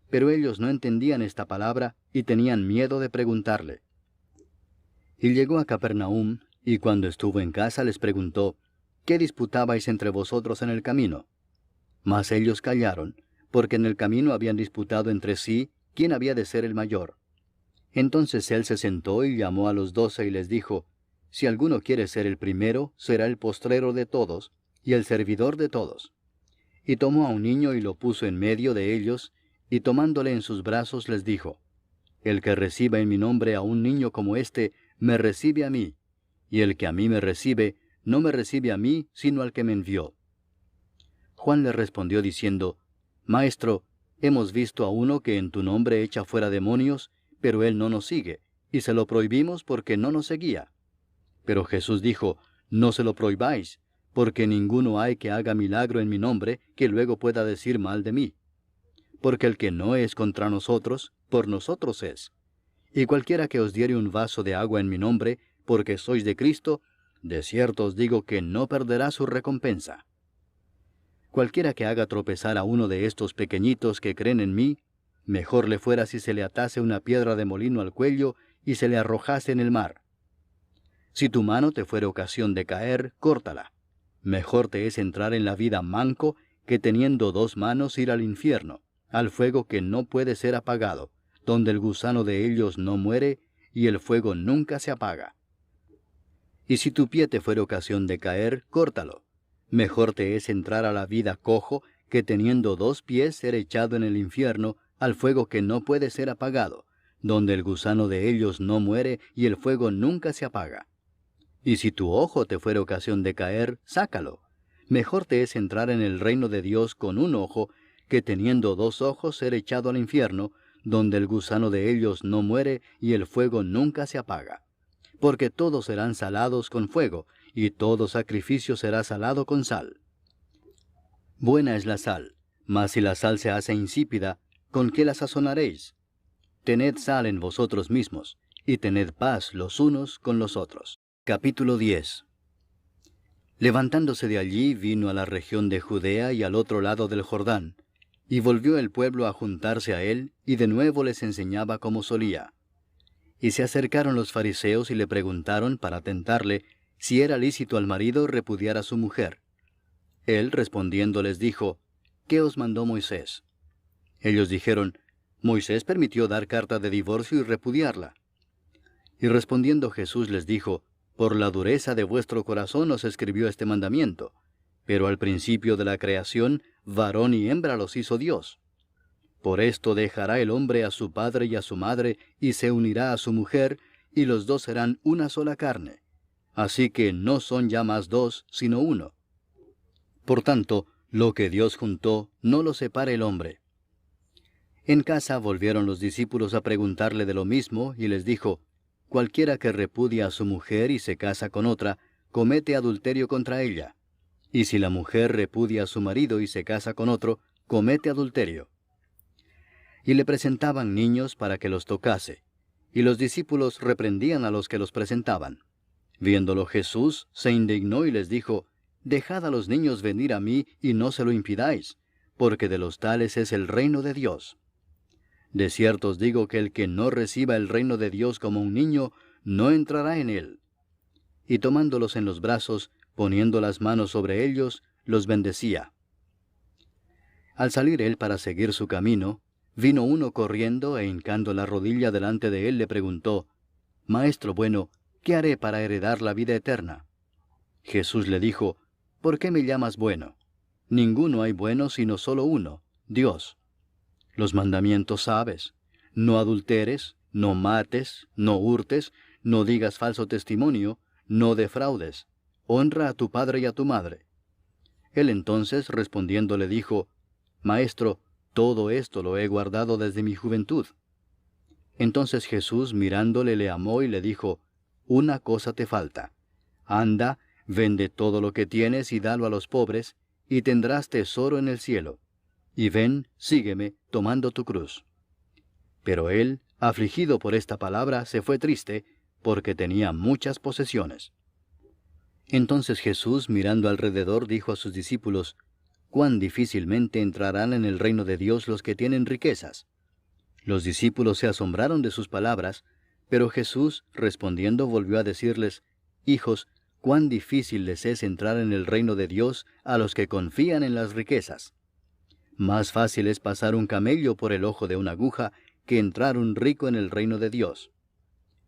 Pero ellos no entendían esta palabra, y tenían miedo de preguntarle. Y llegó a Capernaum, y cuando estuvo en casa les preguntó: ¿Qué disputabais entre vosotros en el camino? Mas ellos callaron, porque en el camino habían disputado entre sí quién había de ser el mayor. Entonces él se sentó y llamó a los 12 y les dijo: Si alguno quiere ser el primero, será el postrero de todos, y el servidor de todos. Y tomó a un niño y lo puso en medio de ellos, y tomándole en sus brazos les dijo: El que reciba en mi nombre a un niño como este, me recibe a mí, y el que a mí me recibe, no me recibe a mí, sino al que me envió. Juan le respondió diciendo: Maestro, hemos visto a uno que en tu nombre echa fuera demonios, pero él no nos sigue, y se lo prohibimos porque no nos seguía. Pero Jesús dijo: No se lo prohibáis, porque ninguno hay que haga milagro en mi nombre que luego pueda decir mal de mí. Porque el que no es contra nosotros, por nosotros es. Y cualquiera que os diere un vaso de agua en mi nombre, porque sois de Cristo, de cierto os digo que no perderá su recompensa. Cualquiera que haga tropezar a uno de estos pequeñitos que creen en mí, mejor le fuera si se le atase una piedra de molino al cuello y se le arrojase en el mar. Si tu mano te fuere ocasión de caer, córtala. Mejor te es entrar en la vida manco que teniendo 2 manos ir al infierno, al fuego que no puede ser apagado, donde el gusano de ellos no muere, y el fuego nunca se apaga. Y si tu pie te fuere ocasión de caer, córtalo. Mejor te es entrar a la vida cojo, que teniendo 2 pies ser echado en el infierno, al fuego que no puede ser apagado, donde el gusano de ellos no muere, y el fuego nunca se apaga. Y si tu ojo te fuere ocasión de caer, sácalo. Mejor te es entrar en el reino de Dios con un ojo, que teniendo 2 ojos ser echado al infierno, donde el gusano de ellos no muere, y el fuego nunca se apaga. Porque todos serán salados con fuego, y todo sacrificio será salado con sal. Buena es la sal, mas si la sal se hace insípida, ¿con qué la sazonaréis? Tened sal en vosotros mismos, y tened paz los unos con los otros. Capítulo 10. Levantándose de allí, vino a la región de Judea y al otro lado del Jordán, y volvió el pueblo a juntarse a él, y de nuevo les enseñaba como solía. Y se acercaron los fariseos y le preguntaron para tentarle si era lícito al marido repudiar a su mujer. Él respondiendo les dijo, ¿qué os mandó Moisés? Ellos dijeron, Moisés permitió dar carta de divorcio y repudiarla. Y respondiendo Jesús les dijo, por la dureza de vuestro corazón os escribió este mandamiento, pero al principio de la creación, varón y hembra los hizo Dios. Por esto dejará el hombre a su padre y a su madre, y se unirá a su mujer, y los 2 serán una sola carne. Así que no son ya más 2, sino uno. Por tanto, lo que Dios juntó, no lo separe el hombre. En casa volvieron los discípulos a preguntarle de lo mismo, y les dijo, cualquiera que repudia a su mujer y se casa con otra, comete adulterio contra ella. Y si la mujer repudia a su marido y se casa con otro, comete adulterio. Y le presentaban niños para que los tocase, y los discípulos reprendían a los que los presentaban. Viéndolo Jesús, se indignó y les dijo, dejad a los niños venir a mí y no se lo impidáis, porque de los tales es el reino de Dios. De cierto os digo que el que no reciba el reino de Dios como un niño, no entrará en él. Y tomándolos en los brazos, poniendo las manos sobre ellos, los bendecía. Al salir él para seguir su camino, vino uno corriendo e hincando la rodilla delante de él le preguntó, Maestro bueno, ¿qué haré para heredar la vida eterna? Jesús le dijo, ¿por qué me llamas bueno? Ninguno hay bueno sino solo uno, Dios. Los mandamientos sabes, no adulteres, no mates, no hurtes, no digas falso testimonio, no defraudes, honra a tu padre y a tu madre. Él entonces respondiendo le dijo, Maestro, todo esto lo he guardado desde mi juventud. Entonces Jesús mirándole le amó y le dijo, una cosa te falta. Anda, vende todo lo que tienes y dalo a los pobres, y tendrás tesoro en el cielo. Y ven, sígueme, tomando tu cruz. Pero él, afligido por esta palabra, se fue triste, porque tenía muchas posesiones. Entonces Jesús, mirando alrededor, dijo a sus discípulos, cuán difícilmente entrarán en el reino de Dios los que tienen riquezas. Los discípulos se asombraron de sus palabras, pero Jesús, respondiendo, volvió a decirles, hijos, cuán difícil les es entrar en el reino de Dios a los que confían en las riquezas. Más fácil es pasar un camello por el ojo de una aguja que entrar un rico en el reino de Dios.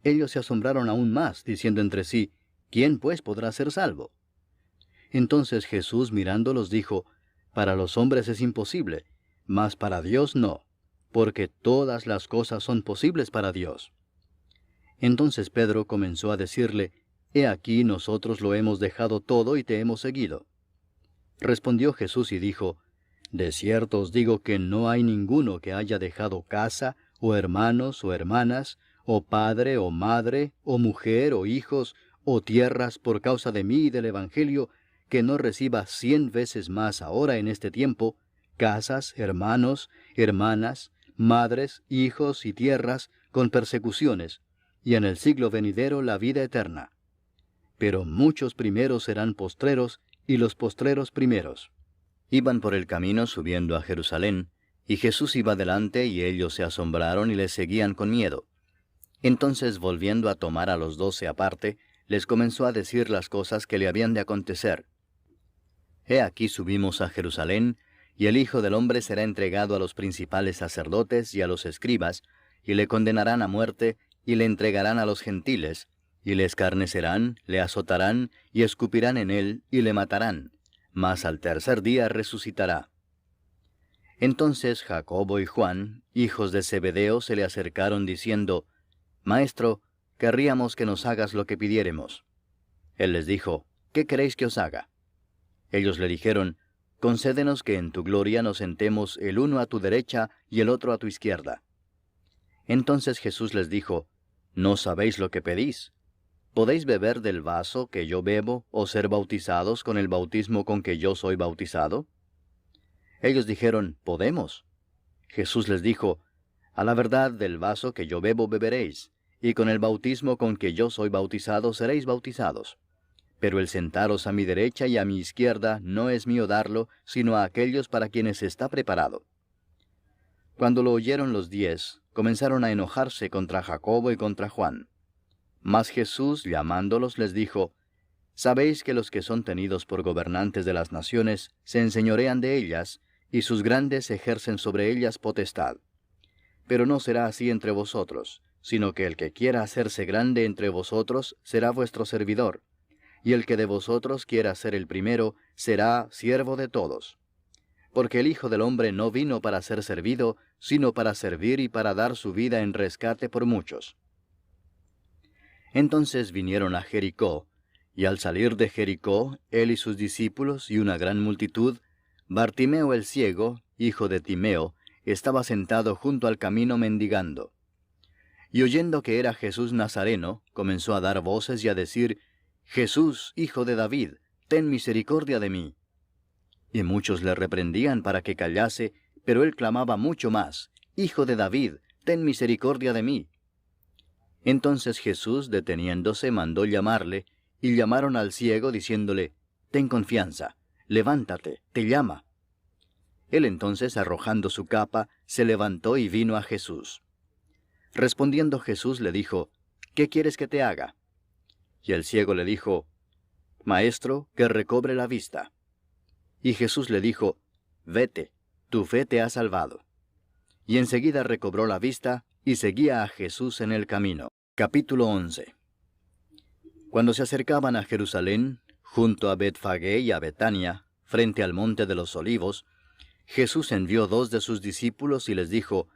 Ellos se asombraron aún más, diciendo entre sí, ¿quién pues podrá ser salvo? Entonces Jesús mirándolos dijo, para los hombres es imposible, mas para Dios no, porque todas las cosas son posibles para Dios. Entonces Pedro comenzó a decirle, He aquí nosotros lo hemos dejado todo y te hemos seguido. Respondió Jesús y dijo, De cierto os digo que no hay ninguno que haya dejado casa, o hermanos, o hermanas, o padre, o madre, o mujer, o hijos, o tierras por causa de mí y del Evangelio, que no reciba 100 veces más ahora en este tiempo, casas, hermanos, hermanas, madres, hijos y tierras, con persecuciones, y en el siglo venidero la vida eterna. Pero muchos primeros serán postreros, y los postreros primeros. Iban por el camino subiendo a Jerusalén, y Jesús iba delante, y ellos se asombraron y le seguían con miedo. Entonces, volviendo a tomar a los 12 aparte, les comenzó a decir las cosas que le habían de acontecer. He aquí subimos a Jerusalén, Y el Hijo del Hombre será entregado a los principales sacerdotes y a los escribas, y le condenarán a muerte, y le entregarán a los gentiles, y le escarnecerán, le azotarán, y escupirán en él, y le matarán, mas al tercer día resucitará. Entonces Jacobo y Juan, hijos de Zebedeo, se le acercaron diciendo, Maestro, querríamos que nos hagas lo que pidiéremos. Él les dijo, ¿qué queréis que os haga? Ellos le dijeron, Concédenos que en tu gloria nos sentemos el uno a tu derecha y el otro a tu izquierda. Entonces Jesús les dijo, ¿no sabéis lo que pedís? ¿Podéis beber del vaso que yo bebo o ser bautizados con el bautismo con que yo soy bautizado? Ellos dijeron, Podemos. Jesús les dijo, A la verdad del vaso que yo bebo beberéis, y con el bautismo con que yo soy bautizado seréis bautizados. Pero el sentaros a mi derecha y a mi izquierda no es mío darlo, sino a aquellos para quienes está preparado. Cuando lo oyeron los 10, comenzaron a enojarse contra Jacobo y contra Juan. Mas Jesús, llamándolos, les dijo, Sabéis que los que son tenidos por gobernantes de las naciones se enseñorean de ellas, y sus grandes ejercen sobre ellas potestad. Pero no será así entre vosotros, sino que el que quiera hacerse grande entre vosotros será vuestro servidor, y el que de vosotros quiera ser el primero será siervo de todos. Porque el Hijo del Hombre no vino para ser servido, sino para servir y para dar su vida en rescate por muchos. Entonces vinieron a Jericó, y al salir de Jericó, él y sus discípulos y una gran multitud, Bartimeo el ciego, hijo de Timeo, estaba sentado junto al camino mendigando. Y oyendo que era Jesús Nazareno, comenzó a dar voces y a decir, Jesús, hijo de David, ten misericordia de mí. Y muchos le reprendían para que callase, pero él clamaba mucho más, Hijo de David, ten misericordia de mí. Entonces Jesús, deteniéndose, mandó llamarle, y llamaron al ciego, diciéndole, Ten confianza, levántate, te llama. Él entonces, arrojando su capa, se levantó y vino a Jesús. Respondiendo Jesús le dijo, ¿qué quieres que te haga? Y el ciego le dijo, Maestro, que recobre la vista. Y Jesús le dijo, Vete, tu fe te ha salvado. Y enseguida recobró la vista, y seguía a Jesús en el camino. Capítulo 11. Cuando se acercaban a Jerusalén, junto a Betfagé y a Betania, frente al monte de los Olivos, Jesús envió 2 de sus discípulos y les dijo,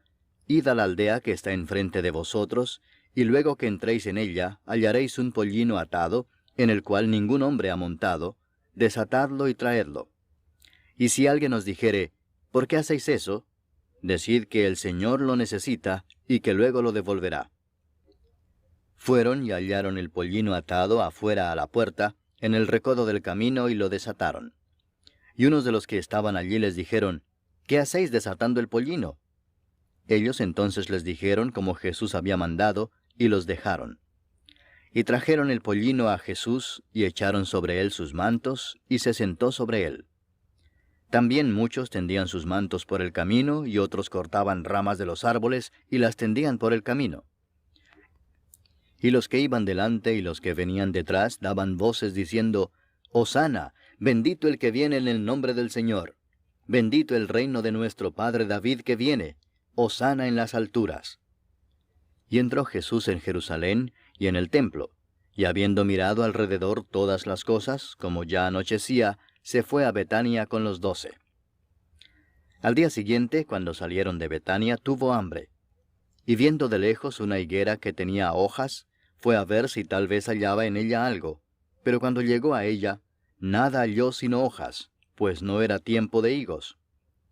Id a la aldea que está enfrente de vosotros, y luego que entréis en ella, hallaréis un pollino atado, en el cual ningún hombre ha montado, desatadlo y traedlo. Y si alguien os dijere, ¿por qué hacéis eso? Decid que el Señor lo necesita, y que luego lo devolverá. Fueron y hallaron el pollino atado afuera a la puerta, en el recodo del camino, y lo desataron. Y unos de los que estaban allí les dijeron, ¿qué hacéis desatando el pollino? Ellos entonces les dijeron como Jesús había mandado, y los dejaron. Y trajeron el pollino a Jesús, y echaron sobre él sus mantos, y se sentó sobre él. También muchos tendían sus mantos por el camino, y otros cortaban ramas de los árboles, y las tendían por el camino. Y los que iban delante y los que venían detrás daban voces diciendo, Hosana, bendito el que viene en el nombre del Señor. Bendito el reino de nuestro padre David que viene. Hosana en las alturas. Y entró Jesús en Jerusalén y en el templo, y habiendo mirado alrededor todas las cosas, como ya anochecía, se fue a Betania con los 12. Al día siguiente, cuando salieron de Betania, tuvo hambre. Y viendo de lejos una higuera que tenía hojas, fue a ver si tal vez hallaba en ella algo. Pero cuando llegó a ella, nada halló sino hojas, pues no era tiempo de higos.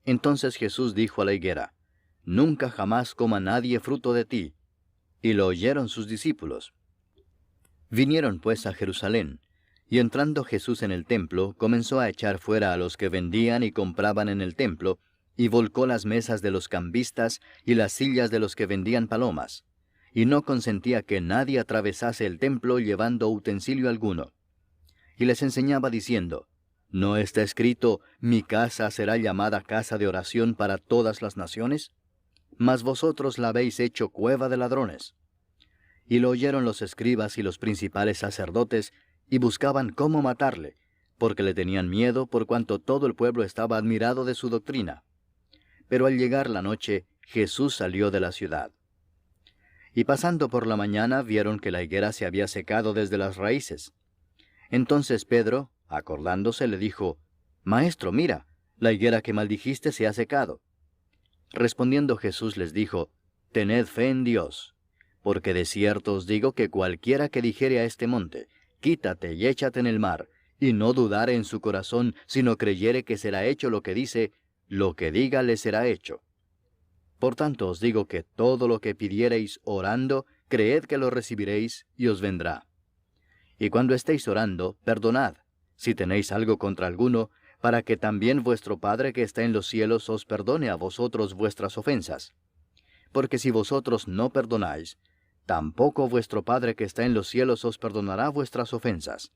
Entonces Jesús dijo a la higuera, Nunca jamás coma nadie fruto de ti. Y lo oyeron sus discípulos. Vinieron pues a Jerusalén, y entrando Jesús en el templo, comenzó a echar fuera a los que vendían y compraban en el templo, y volcó las mesas de los cambistas y las sillas de los que vendían palomas, y no consentía que nadie atravesase el templo llevando utensilio alguno. Y les enseñaba diciendo, ¿no está escrito, mi casa será llamada casa de oración para todas las naciones? Mas vosotros la habéis hecho cueva de ladrones. Y lo oyeron los escribas y los principales sacerdotes, y buscaban cómo matarle, porque le tenían miedo por cuanto todo el pueblo estaba admirado de su doctrina. Pero al llegar la noche, Jesús salió de la ciudad. Y pasando por la mañana vieron que la higuera se había secado desde las raíces. Entonces Pedro, acordándose, le dijo, Maestro, mira, la higuera que maldijiste se ha secado. Respondiendo Jesús les dijo, Tened fe en Dios, porque de cierto os digo que cualquiera que dijere a este monte, Quítate y échate en el mar, y no dudare en su corazón, sino creyere que será hecho lo que dice, lo que diga le será hecho. Por tanto os digo que todo lo que pidiereis orando, creed que lo recibiréis, y os vendrá. Y cuando estéis orando, perdonad, si tenéis algo contra alguno, para que también vuestro Padre que está en los cielos os perdone a vosotros vuestras ofensas. Porque si vosotros no perdonáis, tampoco vuestro Padre que está en los cielos os perdonará vuestras ofensas.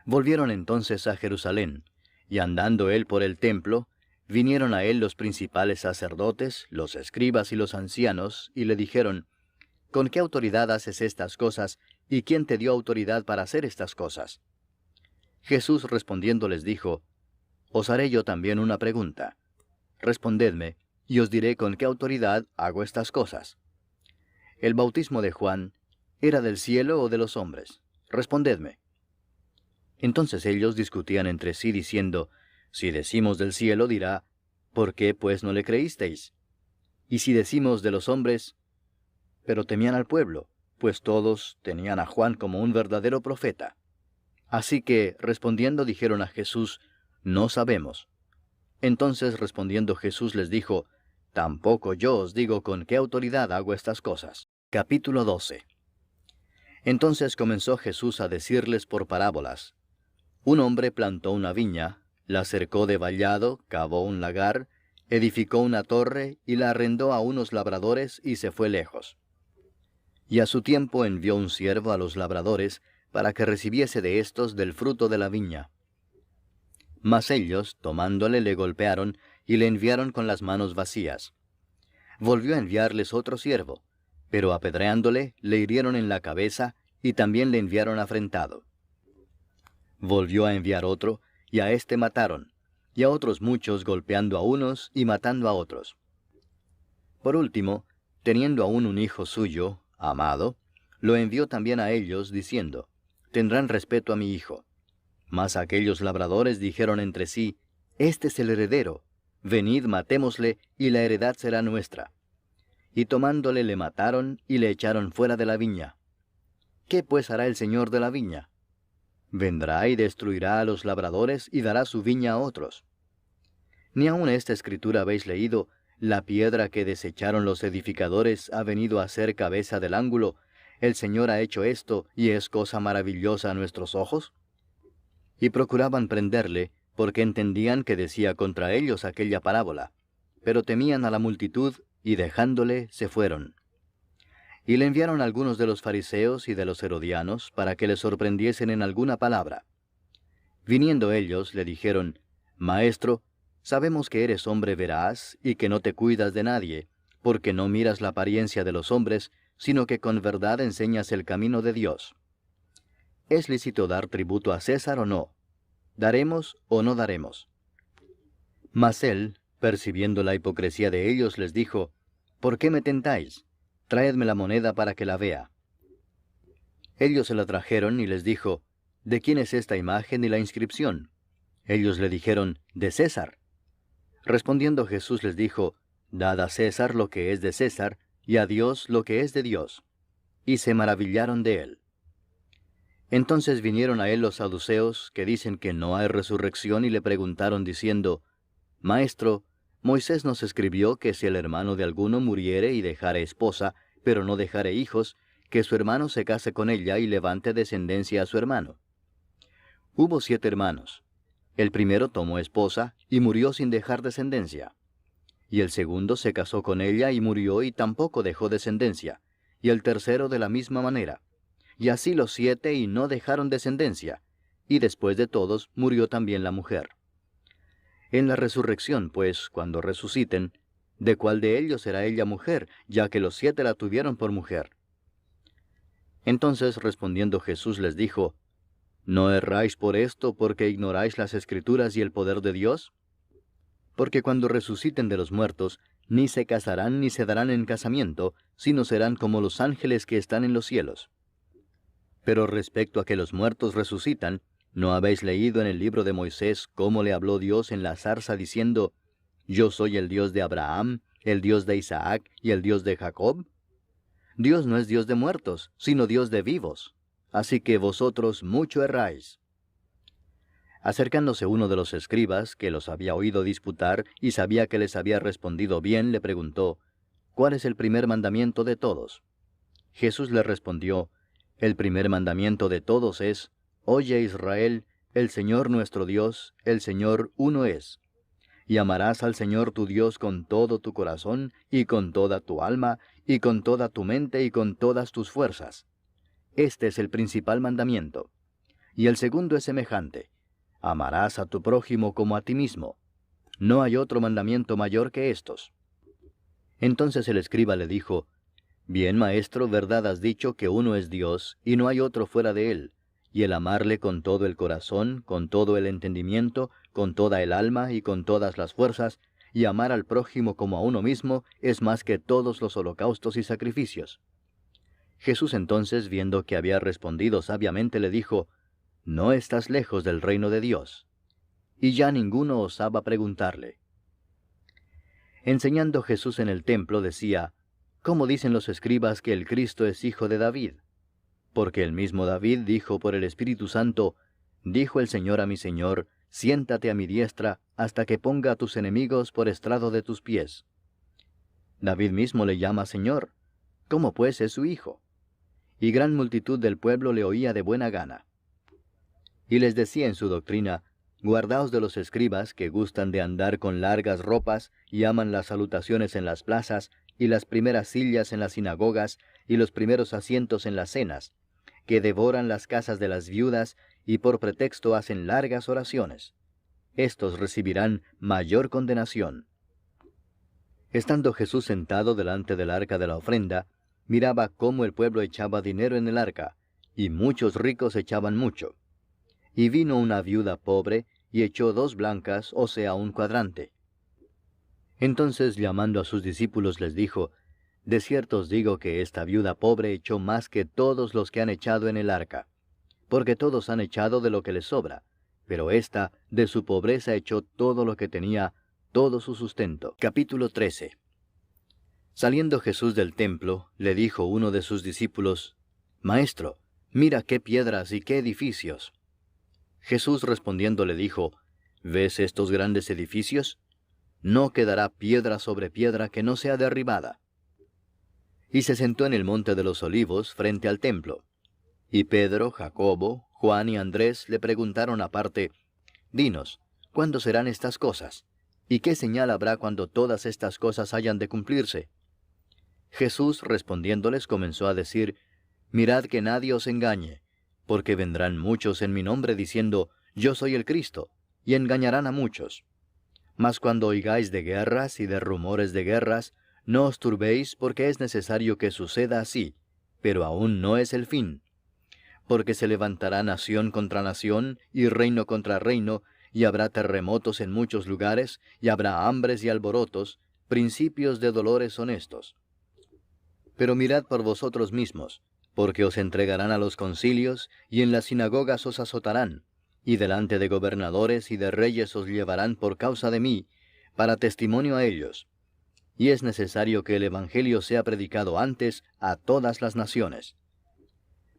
Volvieron entonces a Jerusalén, y andando él por el templo, vinieron a él los principales sacerdotes, los escribas y los ancianos, y le dijeron, ¿Con qué autoridad haces estas cosas, y quién te dio autoridad para hacer estas cosas? Jesús respondiendo les dijo, Os haré yo también una pregunta. Respondedme, y os diré con qué autoridad hago estas cosas. ¿El bautismo de Juan era del cielo o de los hombres? Respondedme. Entonces ellos discutían entre sí diciendo, Si decimos del cielo, dirá, ¿por qué pues no le creísteis? Y si decimos de los hombres, pero temían al pueblo, pues todos tenían a Juan como un verdadero profeta. Así que, respondiendo, dijeron a Jesús, No sabemos. Entonces respondiendo Jesús les dijo, Tampoco yo os digo con qué autoridad hago estas cosas. Capítulo 12. Entonces comenzó Jesús a decirles por parábolas. Un hombre plantó una viña, la cercó de vallado, cavó un lagar, edificó una torre y la arrendó a unos labradores y se fue lejos. Y a su tiempo envió un siervo a los labradores para que recibiese de éstos del fruto de la viña. Mas ellos, tomándole, le golpearon y le enviaron con las manos vacías. Volvió a enviarles otro siervo, pero apedreándole, le hirieron en la cabeza y también le enviaron afrentado. Volvió a enviar otro, y a éste mataron, y a otros muchos golpeando a unos y matando a otros. Por último, teniendo aún un hijo suyo, amado, lo envió también a ellos, diciendo, Tendrán respeto a mi hijo. Mas aquellos labradores dijeron entre sí, Este es el heredero, venid matémosle, y la heredad será nuestra. Y tomándole le mataron, y le echaron fuera de la viña. ¿Qué pues hará el señor de la viña? Vendrá y destruirá a los labradores, y dará su viña a otros. Ni aun esta escritura habéis leído, la piedra que desecharon los edificadores ha venido a ser cabeza del ángulo, el Señor ha hecho esto, y es cosa maravillosa a nuestros ojos. Y procuraban prenderle, porque entendían que decía contra ellos aquella parábola, pero temían a la multitud, y dejándole, se fueron. Y le enviaron algunos de los fariseos y de los herodianos, para que le sorprendiesen en alguna palabra. Viniendo ellos, le dijeron, Maestro, sabemos que eres hombre veraz, y que no te cuidas de nadie, porque no miras la apariencia de los hombres, sino que con verdad enseñas el camino de Dios. ¿Es lícito dar tributo a César o no? ¿Daremos o no daremos? Mas él, percibiendo la hipocresía de ellos, les dijo, ¿Por qué me tentáis? Traedme la moneda para que la vea. Ellos se la trajeron y les dijo, ¿De quién es esta imagen y la inscripción? Ellos le dijeron, de César. Respondiendo Jesús les dijo, Dad a César lo que es de César, y a Dios lo que es de Dios. Y se maravillaron de él. Entonces vinieron a él los saduceos, que dicen que no hay resurrección, y le preguntaron diciendo, Maestro, Moisés nos escribió que si el hermano de alguno muriere y dejare esposa, pero no dejare hijos, que su hermano se case con ella y levante descendencia a su hermano. Hubo 7 hermanos. El primero tomó esposa y murió sin dejar descendencia. Y el segundo se casó con ella y murió y tampoco dejó descendencia. Y el tercero de la misma manera. Y así los 7 y no dejaron descendencia. Y después de todos murió también la mujer. En la resurrección, pues, cuando resuciten, ¿de cuál de ellos será ella mujer, ya que los 7 la tuvieron por mujer? Entonces respondiendo Jesús les dijo, ¿No erráis por esto porque ignoráis las Escrituras y el poder de Dios? Porque cuando resuciten de los muertos, ni se casarán ni se darán en casamiento, sino serán como los ángeles que están en los cielos. Pero respecto a que los muertos resucitan, ¿no habéis leído en el libro de Moisés cómo le habló Dios en la zarza diciendo, Yo soy el Dios de Abraham, el Dios de Isaac y el Dios de Jacob? Dios no es Dios de muertos, sino Dios de vivos. Así que vosotros mucho erráis. Acercándose uno de los escribas, que los había oído disputar y sabía que les había respondido bien, le preguntó, ¿Cuál es el primer mandamiento de todos? Jesús le respondió, El primer mandamiento de todos es, Oye Israel, el Señor nuestro Dios, el Señor uno es. Y amarás al Señor tu Dios con todo tu corazón, y con toda tu alma, y con toda tu mente, y con todas tus fuerzas. Este es el principal mandamiento. Y el segundo es semejante. Amarás a tu prójimo como a ti mismo. No hay otro mandamiento mayor que estos. Entonces el escriba le dijo, Bien, maestro, verdad has dicho que uno es Dios, y no hay otro fuera de él, y el amarle con todo el corazón, con todo el entendimiento, con toda el alma y con todas las fuerzas, y amar al prójimo como a uno mismo, es más que todos los holocaustos y sacrificios. Jesús entonces, viendo que había respondido sabiamente, le dijo, No estás lejos del reino de Dios. Y ya ninguno osaba preguntarle. Enseñando Jesús en el templo decía, ¿Cómo dicen los escribas que el Cristo es hijo de David? Porque el mismo David dijo por el Espíritu Santo, Dijo el Señor a mi Señor, Siéntate a mi diestra, hasta que ponga a tus enemigos por estrado de tus pies. David mismo le llama Señor. ¿Cómo pues es su hijo? Y gran multitud del pueblo le oía de buena gana. Y les decía en su doctrina, Guardaos de los escribas que gustan de andar con largas ropas y aman las salutaciones en las plazas, y las primeras sillas en las sinagogas, y los primeros asientos en las cenas, que devoran las casas de las viudas, y por pretexto hacen largas oraciones. Estos recibirán mayor condenación. Estando Jesús sentado delante del arca de la ofrenda, miraba cómo el pueblo echaba dinero en el arca, y muchos ricos echaban mucho. Y vino una viuda pobre, y echó 2 blancas, o sea, 1 cuadrante. Entonces, llamando a sus discípulos, les dijo, De cierto os digo que esta viuda pobre echó más que todos los que han echado en el arca, porque todos han echado de lo que les sobra, pero ésta de su pobreza echó todo lo que tenía, todo su sustento. Capítulo 13. Saliendo Jesús del templo, le dijo uno de sus discípulos, Maestro, mira qué piedras y qué edificios. Jesús respondiendo le dijo, ¿Ves estos grandes edificios? No quedará piedra sobre piedra que no sea derribada. Y se sentó en el monte de los olivos frente al templo. Y Pedro, Jacobo, Juan y Andrés le preguntaron aparte, Dinos, ¿cuándo serán estas cosas? ¿Y qué señal habrá cuando todas estas cosas hayan de cumplirse? Jesús respondiéndoles comenzó a decir, Mirad que nadie os engañe, porque vendrán muchos en mi nombre diciendo, Yo soy el Cristo, y engañarán a muchos. Mas cuando oigáis de guerras y de rumores de guerras, no os turbéis, porque es necesario que suceda así, pero aún no es el fin. Porque se levantará nación contra nación, y reino contra reino, y habrá terremotos en muchos lugares, y habrá hambres y alborotos, principios de dolores son estos. Pero mirad por vosotros mismos, porque os entregarán a los concilios, y en las sinagogas os azotarán, y delante de gobernadores y de reyes os llevarán por causa de mí, para testimonio a ellos. Y es necesario que el Evangelio sea predicado antes a todas las naciones.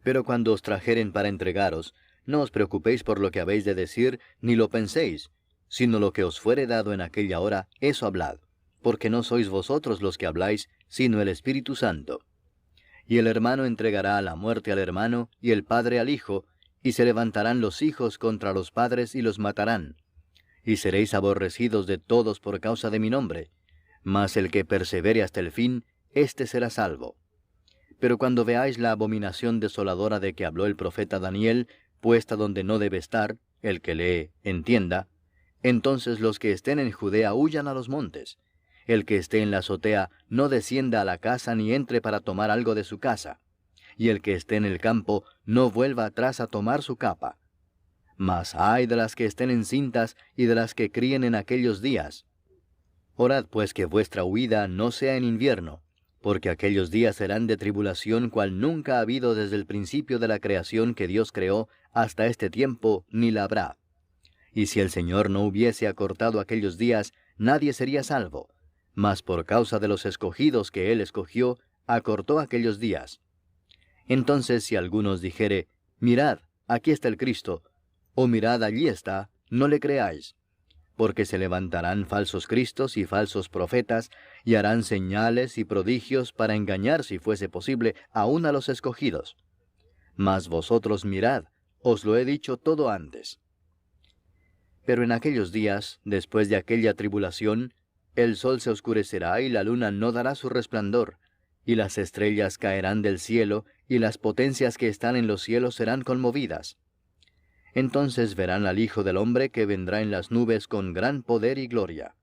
Pero cuando os trajeren para entregaros, no os preocupéis por lo que habéis de decir, ni lo penséis, sino lo que os fuere dado en aquella hora, eso hablad, porque no sois vosotros los que habláis, sino el Espíritu Santo. Y el hermano entregará a la muerte al hermano, y el padre al hijo, y se levantarán los hijos contra los padres y los matarán. Y seréis aborrecidos de todos por causa de mi nombre, mas el que persevere hasta el fin, éste será salvo. Pero cuando veáis la abominación desoladora de que habló el profeta Daniel, puesta donde no debe estar, el que lee, entienda, entonces los que estén en Judea huyan a los montes. El que esté en la azotea no descienda a la casa ni entre para tomar algo de su casa. Y el que esté en el campo no vuelva atrás a tomar su capa. Mas ay de las que estén encintas y de las que críen en aquellos días. Orad pues que vuestra huida no sea en invierno, porque aquellos días serán de tribulación cual nunca ha habido desde el principio de la creación que Dios creó hasta este tiempo, ni la habrá. Y si el Señor no hubiese acortado aquellos días, nadie sería salvo. Mas por causa de los escogidos que Él escogió, acortó aquellos días. Entonces si algunos dijere, mirad, aquí está el Cristo, o mirad, allí está, no le creáis. Porque se levantarán falsos cristos y falsos profetas, y harán señales y prodigios para engañar, si fuese posible, aun a los escogidos. Mas vosotros mirad, os lo he dicho todo antes. Pero en aquellos días, después de aquella tribulación, el sol se oscurecerá y la luna no dará su resplandor, y las estrellas caerán del cielo, y las potencias que están en los cielos serán conmovidas. Entonces verán al Hijo del Hombre que vendrá en las nubes con gran poder y gloria.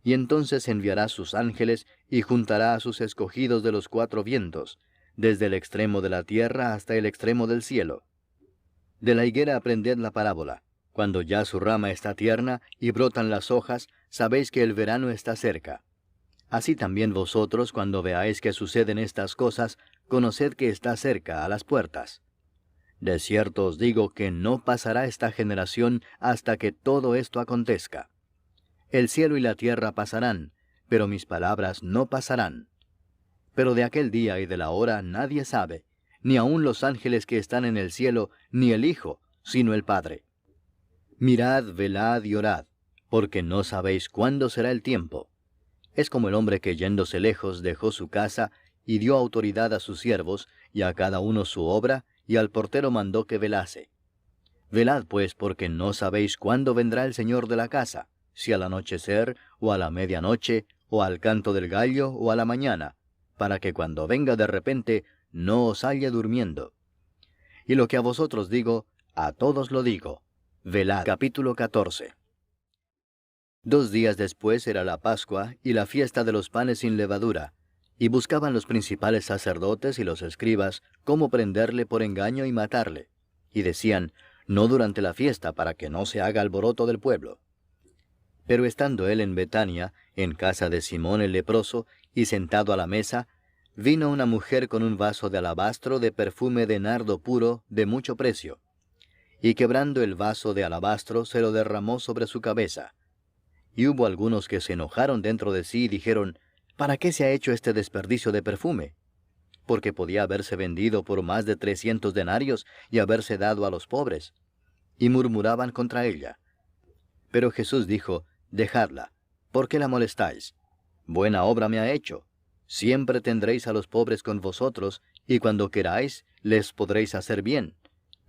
Y entonces enviará sus ángeles y juntará a sus escogidos de los cuatro vientos, desde el extremo de la tierra hasta el extremo del cielo. De la higuera aprended la parábola. Cuando ya su rama está tierna y brotan las hojas, sabéis que el verano está cerca. Así también vosotros, cuando veáis que suceden estas cosas, conoced que está cerca, a las puertas. De cierto os digo que no pasará esta generación hasta que todo esto acontezca. El cielo y la tierra pasarán, pero mis palabras no pasarán. Pero de aquel día y de la hora nadie sabe, ni aun los ángeles que están en el cielo, ni el Hijo, sino el Padre. Mirad, velad y orad, porque no sabéis cuándo será el tiempo. Es como el hombre que yéndose lejos dejó su casa y dio autoridad a sus siervos, y a cada uno su obra, y al portero mandó que velase. Velad pues, porque no sabéis cuándo vendrá el Señor de la casa, si al anochecer, o a la medianoche, o al canto del gallo, o a la mañana, para que cuando venga de repente no os halle durmiendo. Y lo que a vosotros digo, a todos lo digo. Velad. Capítulo 14. 2 días después era la Pascua y la fiesta de los panes sin levadura, y buscaban los principales sacerdotes y los escribas cómo prenderle por engaño y matarle. Y decían, no durante la fiesta, para que no se haga alboroto del pueblo. Pero estando él en Betania, en casa de Simón el leproso, y sentado a la mesa, vino una mujer con un vaso de alabastro de perfume de nardo puro de mucho precio. Y quebrando el vaso de alabastro, se lo derramó sobre su cabeza. Y hubo algunos que se enojaron dentro de sí y dijeron, ¿para qué se ha hecho este desperdicio de perfume? Porque podía haberse vendido por más de 300 denarios y haberse dado a los pobres. Y murmuraban contra ella. Pero Jesús dijo, dejadla, ¿por qué la molestáis? Buena obra me ha hecho. Siempre tendréis a los pobres con vosotros, y cuando queráis, les podréis hacer bien.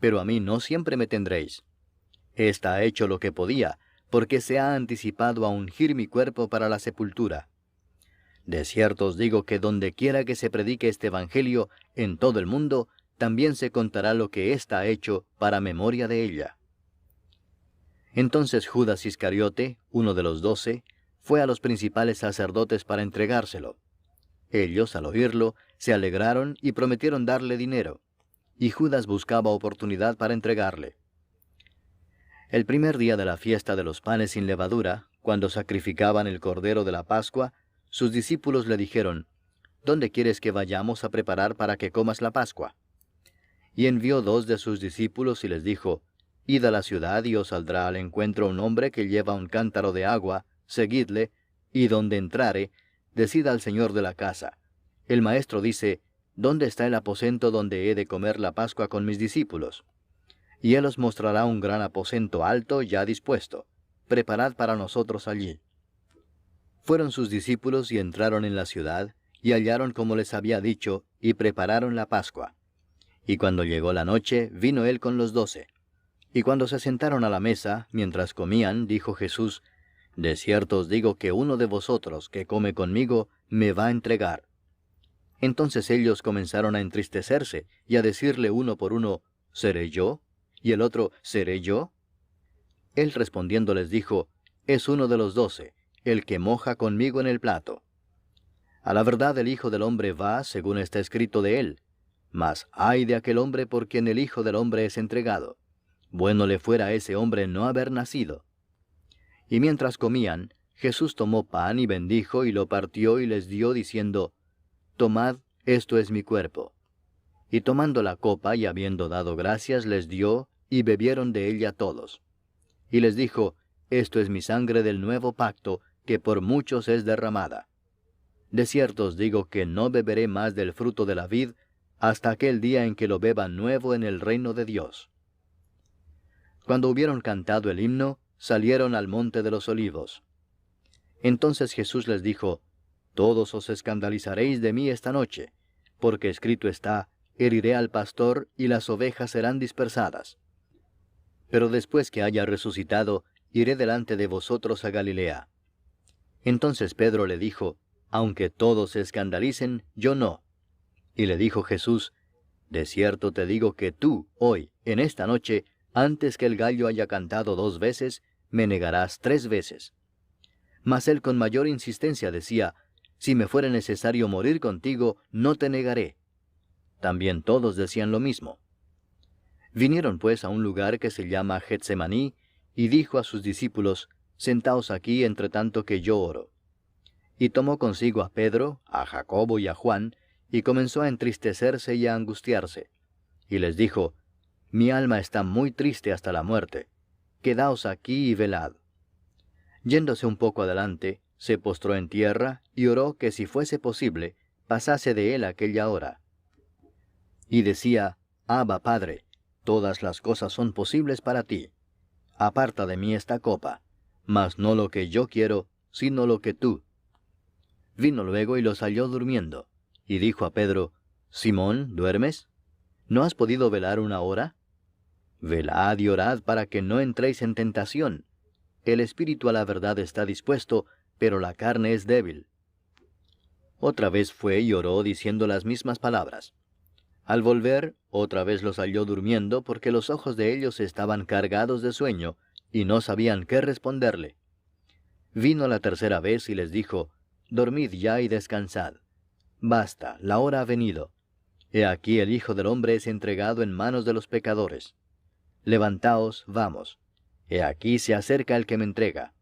Pero a mí no siempre me tendréis. Esta ha hecho lo que podía, porque se ha anticipado a ungir mi cuerpo para la sepultura. De cierto os digo que donde quiera que se predique este evangelio en todo el mundo, también se contará lo que ésta ha hecho para memoria de ella. Entonces Judas Iscariote, uno de los 12, fue a los principales sacerdotes para entregárselo. Ellos, al oírlo, se alegraron y prometieron darle dinero, y Judas buscaba oportunidad para entregarle. El primer día de la fiesta de los panes sin levadura, cuando sacrificaban el cordero de la Pascua, sus discípulos le dijeron, ¿dónde quieres que vayamos a preparar para que comas la Pascua? Y envió 2 de sus discípulos y les dijo, Id a la ciudad y os saldrá al encuentro un hombre que lleva un cántaro de agua, seguidle, y donde entrare, decid al señor de la casa, el maestro dice, ¿dónde está el aposento donde he de comer la Pascua con mis discípulos? Y él os mostrará un gran aposento alto ya dispuesto. Preparad para nosotros allí. Fueron sus discípulos y entraron en la ciudad, y hallaron como les había dicho, y prepararon la Pascua. Y cuando llegó la noche, vino él con los 12. Y cuando se sentaron a la mesa, mientras comían, dijo Jesús, de cierto os digo que uno de vosotros que come conmigo, me va a entregar. Entonces ellos comenzaron a entristecerse, y a decirle uno por uno, ¿seré yo? Y el otro, ¿seré yo? Él respondiendo les dijo, es uno de los 12, el que moja conmigo en el plato. A la verdad el Hijo del Hombre va, según está escrito de él, mas ay de aquel hombre por quien el Hijo del Hombre es entregado. Bueno le fuera a ese hombre no haber nacido. Y mientras comían, Jesús tomó pan y bendijo y lo partió y les dio, diciendo, Tomad, esto es mi cuerpo. Y tomando la copa y habiendo dado gracias, les dio, y bebieron de ella todos. Y les dijo, Esto es mi sangre del nuevo pacto, que por muchos es derramada. De cierto os digo que no beberé más del fruto de la vid, hasta aquel día en que lo beba nuevo en el reino de Dios. Cuando hubieron cantado el himno, salieron al monte de los olivos. Entonces Jesús les dijo, Todos os escandalizaréis de mí esta noche, porque escrito está, heriré al pastor y las ovejas serán dispersadas. Pero después que haya resucitado, iré delante de vosotros a Galilea. Entonces Pedro le dijo, Aunque todos se escandalicen, yo no. Y le dijo Jesús, De cierto te digo que tú, hoy, en esta noche, antes que el gallo haya cantado 2 veces, me negarás 3 veces. Mas él con mayor insistencia decía, Si me fuere necesario morir contigo, no te negaré. También todos decían lo mismo. Vinieron pues a un lugar que se llama Getsemaní, y dijo a sus discípulos, Sentaos aquí entre tanto que yo oro. Y tomó consigo a Pedro, a Jacobo y a Juan, y comenzó a entristecerse y a angustiarse. Y les dijo, Mi alma está muy triste hasta la muerte. Quedaos aquí y velad. Yéndose un poco adelante, se postró en tierra, y oró que si fuese posible, pasase de él aquella hora. Y decía, Abba, Padre, todas las cosas son posibles para ti. Aparta de mí esta copa, mas no lo que yo quiero, sino lo que tú. Vino luego y los halló durmiendo, y dijo a Pedro, Simón, ¿duermes? ¿No has podido velar 1 hora? Velad y orad para que no entréis en tentación. El espíritu a la verdad está dispuesto, pero la carne es débil. Otra vez fue y oró diciendo las mismas palabras. Al volver, otra vez los halló durmiendo, porque los ojos de ellos estaban cargados de sueño, y no sabían qué responderle. Vino la tercera vez y les dijo, Dormid ya y descansad. Basta, la hora ha venido. He aquí el Hijo del Hombre es entregado en manos de los pecadores. Levantaos, vamos. He aquí se acerca el que me entrega.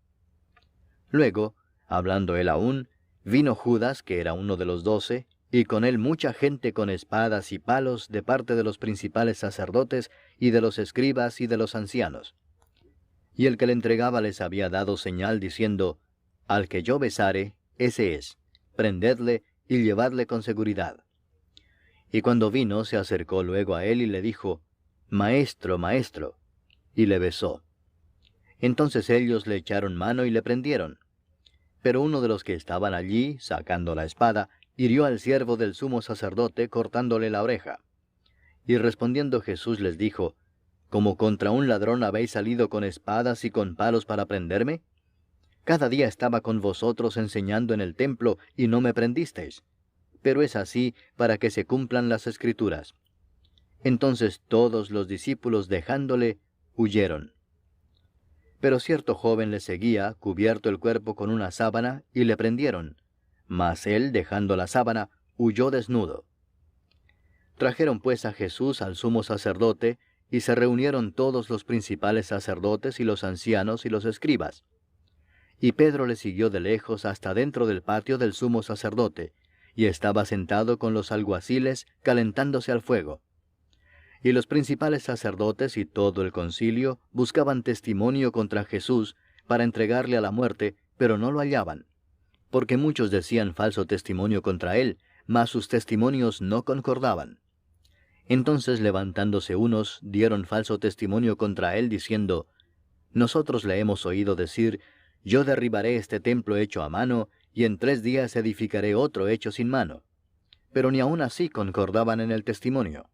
Luego, hablando él aún, vino Judas, que era uno de los 12, y con él mucha gente con espadas y palos de parte de los principales sacerdotes y de los escribas y de los ancianos. Y el que le entregaba les había dado señal diciendo, Al que yo besare, ese es, prendedle y llevadle con seguridad. Y cuando vino, se acercó luego a él y le dijo, Maestro, Maestro, y le besó. Entonces ellos le echaron mano y le prendieron. Pero uno de los que estaban allí, sacando la espada, hirió al siervo del sumo sacerdote, cortándole la oreja. Y respondiendo Jesús les dijo, ¿Como contra un ladrón habéis salido con espadas y con palos para prenderme? Cada día estaba con vosotros enseñando en el templo, y no me prendisteis. Pero es así para que se cumplan las Escrituras. Entonces todos los discípulos, dejándole, huyeron. Pero cierto joven le seguía, cubierto el cuerpo con una sábana, y le prendieron. Mas él, dejando la sábana, huyó desnudo. Trajeron pues a Jesús al sumo sacerdote, y se reunieron todos los principales sacerdotes y los ancianos y los escribas. Y Pedro le siguió de lejos hasta dentro del patio del sumo sacerdote, y estaba sentado con los alguaciles, calentándose al fuego. Y los principales sacerdotes y todo el concilio buscaban testimonio contra Jesús para entregarle a la muerte, pero no lo hallaban, porque muchos decían falso testimonio contra él, mas sus testimonios no concordaban. Entonces levantándose unos, dieron falso testimonio contra él, diciendo, Nosotros le hemos oído decir, Yo derribaré este templo hecho a mano, y en 3 días edificaré otro hecho sin mano. Pero ni aun así concordaban en el testimonio.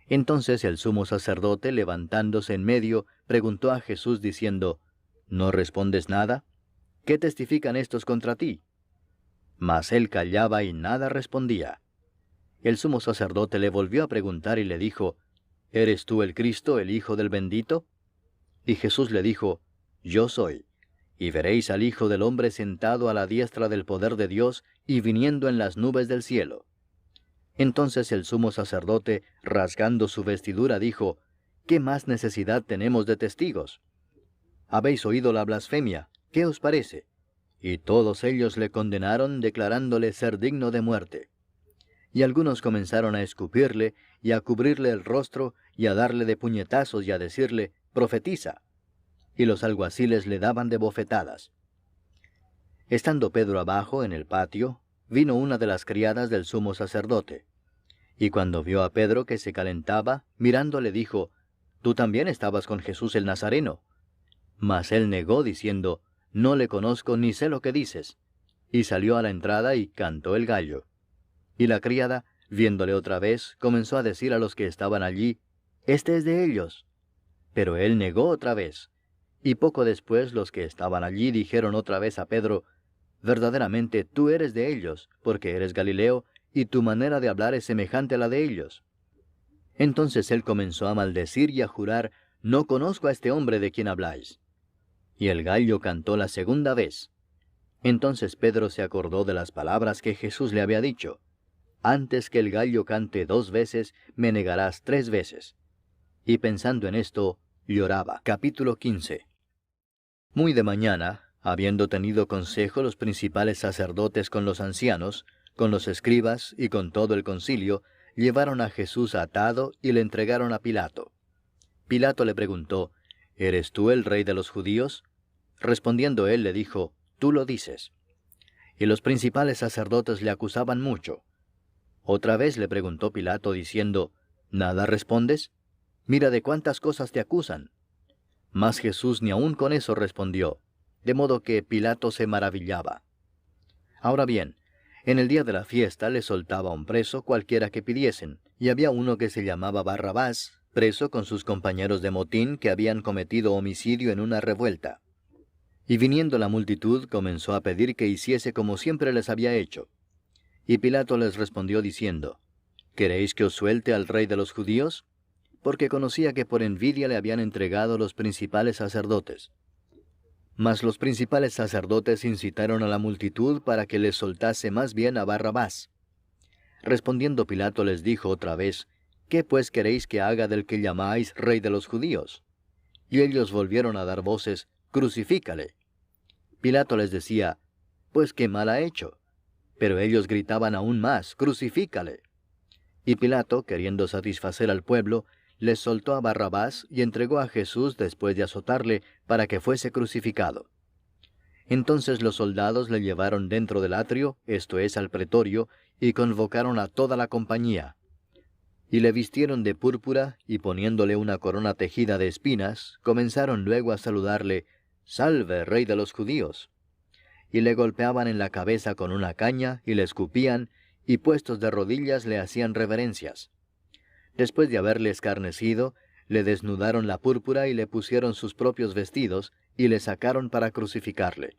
Entonces el sumo sacerdote, levantándose en medio, preguntó a Jesús diciendo, ¿No respondes nada? ¿Qué testifican estos contra ti? Mas él callaba y nada respondía. El sumo sacerdote le volvió a preguntar y le dijo, ¿Eres tú el Cristo, el Hijo del Bendito? Y Jesús le dijo, Yo soy. Y veréis al Hijo del Hombre sentado a la diestra del poder de Dios y viniendo en las nubes del cielo. Entonces el sumo sacerdote, rasgando su vestidura, dijo, ¿qué más necesidad tenemos de testigos? Habéis oído la blasfemia, ¿qué os parece? Y todos ellos le condenaron, declarándole ser digno de muerte. Y algunos comenzaron a escupirle, y a cubrirle el rostro, y a darle de puñetazos, y a decirle, profetiza. Y los alguaciles le daban de bofetadas. Estando Pedro abajo en el patio, vino una de las criadas del sumo sacerdote. Y cuando vio a Pedro que se calentaba, mirándole dijo, «Tú también estabas con Jesús el Nazareno». Mas él negó, diciendo, «No le conozco ni sé lo que dices». Y salió a la entrada y cantó el gallo. Y la criada, viéndole otra vez, comenzó a decir a los que estaban allí, «Este es de ellos». Pero él negó otra vez. Y poco después los que estaban allí dijeron otra vez a Pedro, «Verdaderamente tú eres de ellos, porque eres Galileo, y tu manera de hablar es semejante a la de ellos». Entonces él comenzó a maldecir y a jurar, «No conozco a este hombre de quien habláis». Y el gallo cantó la segunda vez. Entonces Pedro se acordó de las palabras que Jesús le había dicho, «Antes que el gallo cante 2 veces, me negarás 3 veces». Y pensando en esto, lloraba. Capítulo 15. Muy de mañana, habiendo tenido consejo los principales sacerdotes con los ancianos, con los escribas y con todo el concilio, llevaron a Jesús atado y le entregaron a Pilato. Pilato le preguntó, «¿Eres tú el rey de los judíos?». Respondiendo él le dijo, «Tú lo dices». Y los principales sacerdotes le acusaban mucho. Otra vez le preguntó Pilato diciendo, «¿Nada respondes? Mira de cuántas cosas te acusan». Mas Jesús ni aun con eso respondió, de modo que Pilato se maravillaba. Ahora bien, en el día de la fiesta le soltaba un preso cualquiera que pidiesen, y había uno que se llamaba Barrabás, preso con sus compañeros de motín que habían cometido homicidio en una revuelta. Y viniendo la multitud comenzó a pedir que hiciese como siempre les había hecho. Y Pilato les respondió diciendo, «¿Queréis que os suelte al rey de los judíos?». Porque conocía que por envidia le habían entregado los principales sacerdotes. Mas los principales sacerdotes incitaron a la multitud para que les soltase más bien a Barrabás. Respondiendo Pilato les dijo otra vez, «¿Qué pues queréis que haga del que llamáis rey de los judíos?». Y ellos volvieron a dar voces, «Crucifícale». Pilato les decía, «Pues qué mal ha hecho». Pero ellos gritaban aún más, «Crucifícale». Y Pilato, queriendo satisfacer al pueblo, les soltó a Barrabás y entregó a Jesús después de azotarle para que fuese crucificado. Entonces los soldados le llevaron dentro del atrio, esto es, al pretorio, y convocaron a toda la compañía. Y le vistieron de púrpura, y poniéndole una corona tejida de espinas, comenzaron luego a saludarle, «Salve, rey de los judíos». Y le golpeaban en la cabeza con una caña, y le escupían, y puestos de rodillas le hacían reverencias. Después de haberle escarnecido, le desnudaron la púrpura y le pusieron sus propios vestidos, y le sacaron para crucificarle.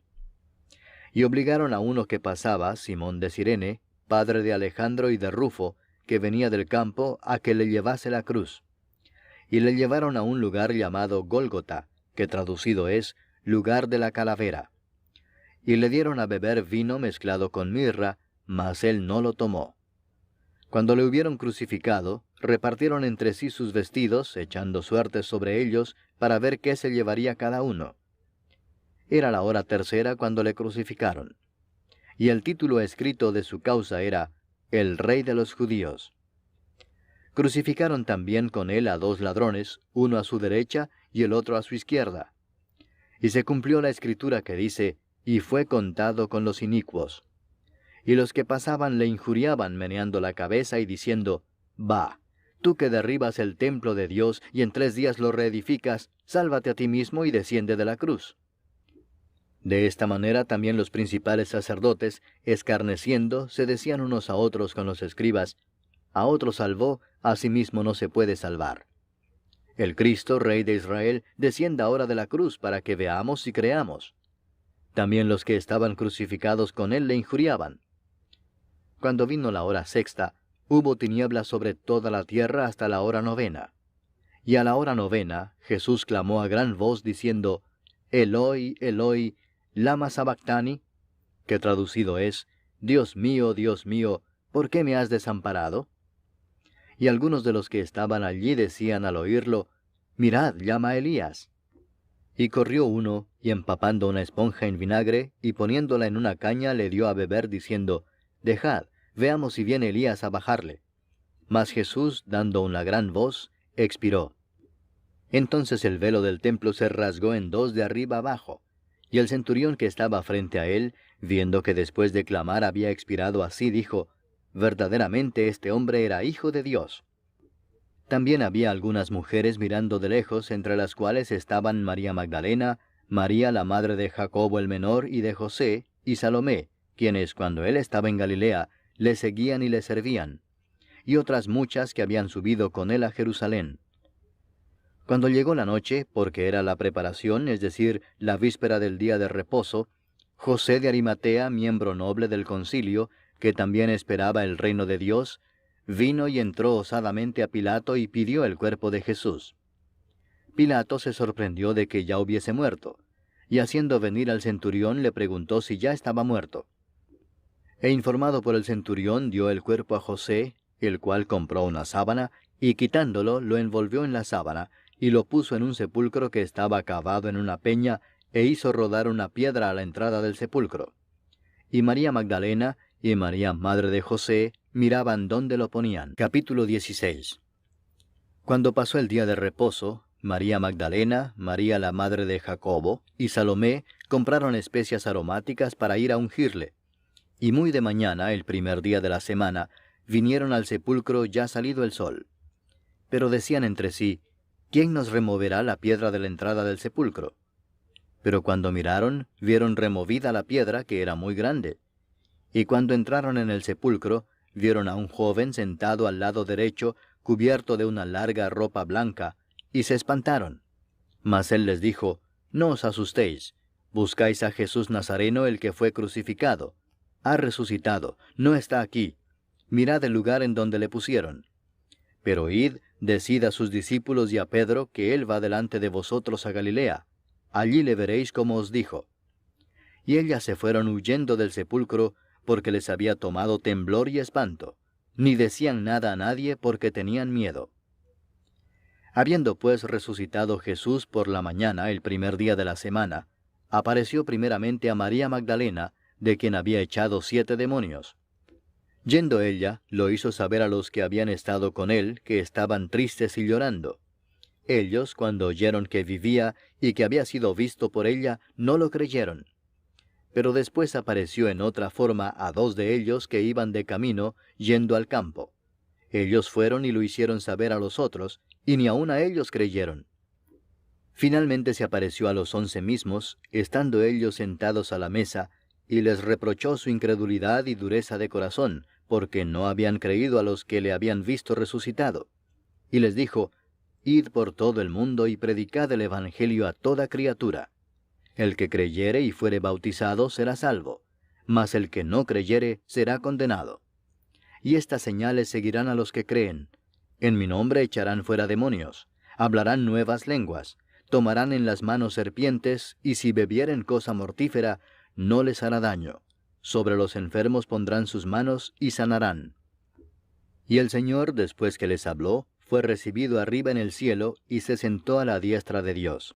Y obligaron a uno que pasaba, Simón de Cirene, padre de Alejandro y de Rufo, que venía del campo, a que le llevase la cruz. Y le llevaron a un lugar llamado Gólgota, que traducido es, lugar de la calavera. Y le dieron a beber vino mezclado con mirra, mas él no lo tomó. Cuando le hubieron crucificado, repartieron entre sí sus vestidos, echando suertes sobre ellos, para ver qué se llevaría cada uno. Era la hora tercera cuando le crucificaron. Y el título escrito de su causa era, «El Rey de los Judíos». Crucificaron también con él a 2 ladrones, uno a su derecha y el otro a su izquierda. Y se cumplió la escritura que dice, «Y fue contado con los inicuos». Y los que pasaban le injuriaban meneando la cabeza y diciendo, «Va, tú que derribas el templo de Dios y en 3 días lo reedificas, sálvate a ti mismo y desciende de la cruz». De esta manera también los principales sacerdotes, escarneciendo, se decían unos a otros con los escribas, «A otro salvó, a sí mismo no se puede salvar». El Cristo, Rey de Israel, descienda ahora de la cruz para que veamos y creamos. También los que estaban crucificados con él le injuriaban. Cuando vino la hora sexta, hubo tinieblas sobre toda la tierra hasta la hora 9. Y a la hora 9, Jesús clamó a gran voz diciendo, «Eloi, Eloi, lama sabactani», que traducido es, Dios mío, ¿por qué me has desamparado?». Y algunos de los que estaban allí decían al oírlo, mirad, llama a Elías. Y corrió uno, y empapando una esponja en vinagre, y poniéndola en una caña, le dio a beber, diciendo, Dejad, veamos si viene Elías a bajarle. Mas Jesús, dando una gran voz, expiró. Entonces el velo del templo se rasgó en dos de arriba abajo, y el centurión que estaba frente a él, viendo que después de clamar había expirado así, dijo, Verdaderamente este hombre era hijo de Dios. También había algunas mujeres mirando de lejos, entre las cuales estaban María Magdalena, María la madre de Jacobo el menor y de José, y Salomé, quienes cuando él estaba en Galilea, le seguían y le servían, y otras muchas que habían subido con él a Jerusalén. Cuando llegó la noche, porque era la preparación, es decir, la víspera del día de reposo, José de Arimatea, miembro noble del concilio, que también esperaba el reino de Dios, vino y entró osadamente a Pilato y pidió el cuerpo de Jesús. Pilato se sorprendió de que ya hubiese muerto, y haciendo venir al centurión le preguntó si ya estaba muerto. E informado por el centurión dio el cuerpo a José, el cual compró una sábana, y quitándolo lo envolvió en la sábana, y lo puso en un sepulcro que estaba cavado en una peña, e hizo rodar una piedra a la entrada del sepulcro. Y María Magdalena y María madre de José miraban dónde lo ponían. Capítulo 16. Cuando pasó el día de reposo, María Magdalena, María la madre de Jacobo y Salomé compraron especias aromáticas para ir a ungirle. Y muy de mañana, el primer día de la semana, vinieron al sepulcro ya salido el sol. Pero decían entre sí, ¿quién nos removerá la piedra de la entrada del sepulcro? Pero cuando miraron, vieron removida la piedra, que era muy grande. Y cuando entraron en el sepulcro, vieron a un joven sentado al lado derecho, cubierto de una larga ropa blanca, y se espantaron. Mas él les dijo, No os asustéis, buscáis a Jesús Nazareno, el que fue crucificado. Ha resucitado, no está aquí. Mirad el lugar en donde le pusieron. Pero id, decid a sus discípulos y a Pedro que él va delante de vosotros a Galilea. Allí le veréis como os dijo. Y ellas se fueron huyendo del sepulcro, porque les había tomado temblor y espanto. Ni decían nada a nadie porque tenían miedo. Habiendo pues resucitado Jesús por la mañana, el primer día de la semana, apareció primeramente a María Magdalena, de quien había echado 7 demonios. Yendo ella, lo hizo saber a los que habían estado con él, que estaban tristes y llorando. Ellos, cuando oyeron que vivía y que había sido visto por ella, no lo creyeron. Pero después apareció en otra forma a 2 de ellos que iban de camino, yendo al campo. Ellos fueron y lo hicieron saber a los otros, y ni aun a ellos creyeron. Finalmente se apareció a los 11 mismos, estando ellos sentados a la mesa, y les reprochó su incredulidad y dureza de corazón, porque no habían creído a los que le habían visto resucitado. Y les dijo, Id por todo el mundo y predicad el evangelio a toda criatura. El que creyere y fuere bautizado será salvo, mas el que no creyere será condenado. Y estas señales seguirán a los que creen. En mi nombre echarán fuera demonios, hablarán nuevas lenguas, tomarán en las manos serpientes, y si bebieren cosa mortífera, no les hará daño. Sobre los enfermos pondrán sus manos y sanarán. Y el Señor, después que les habló, fue recibido arriba en el cielo, y se sentó a la diestra de Dios.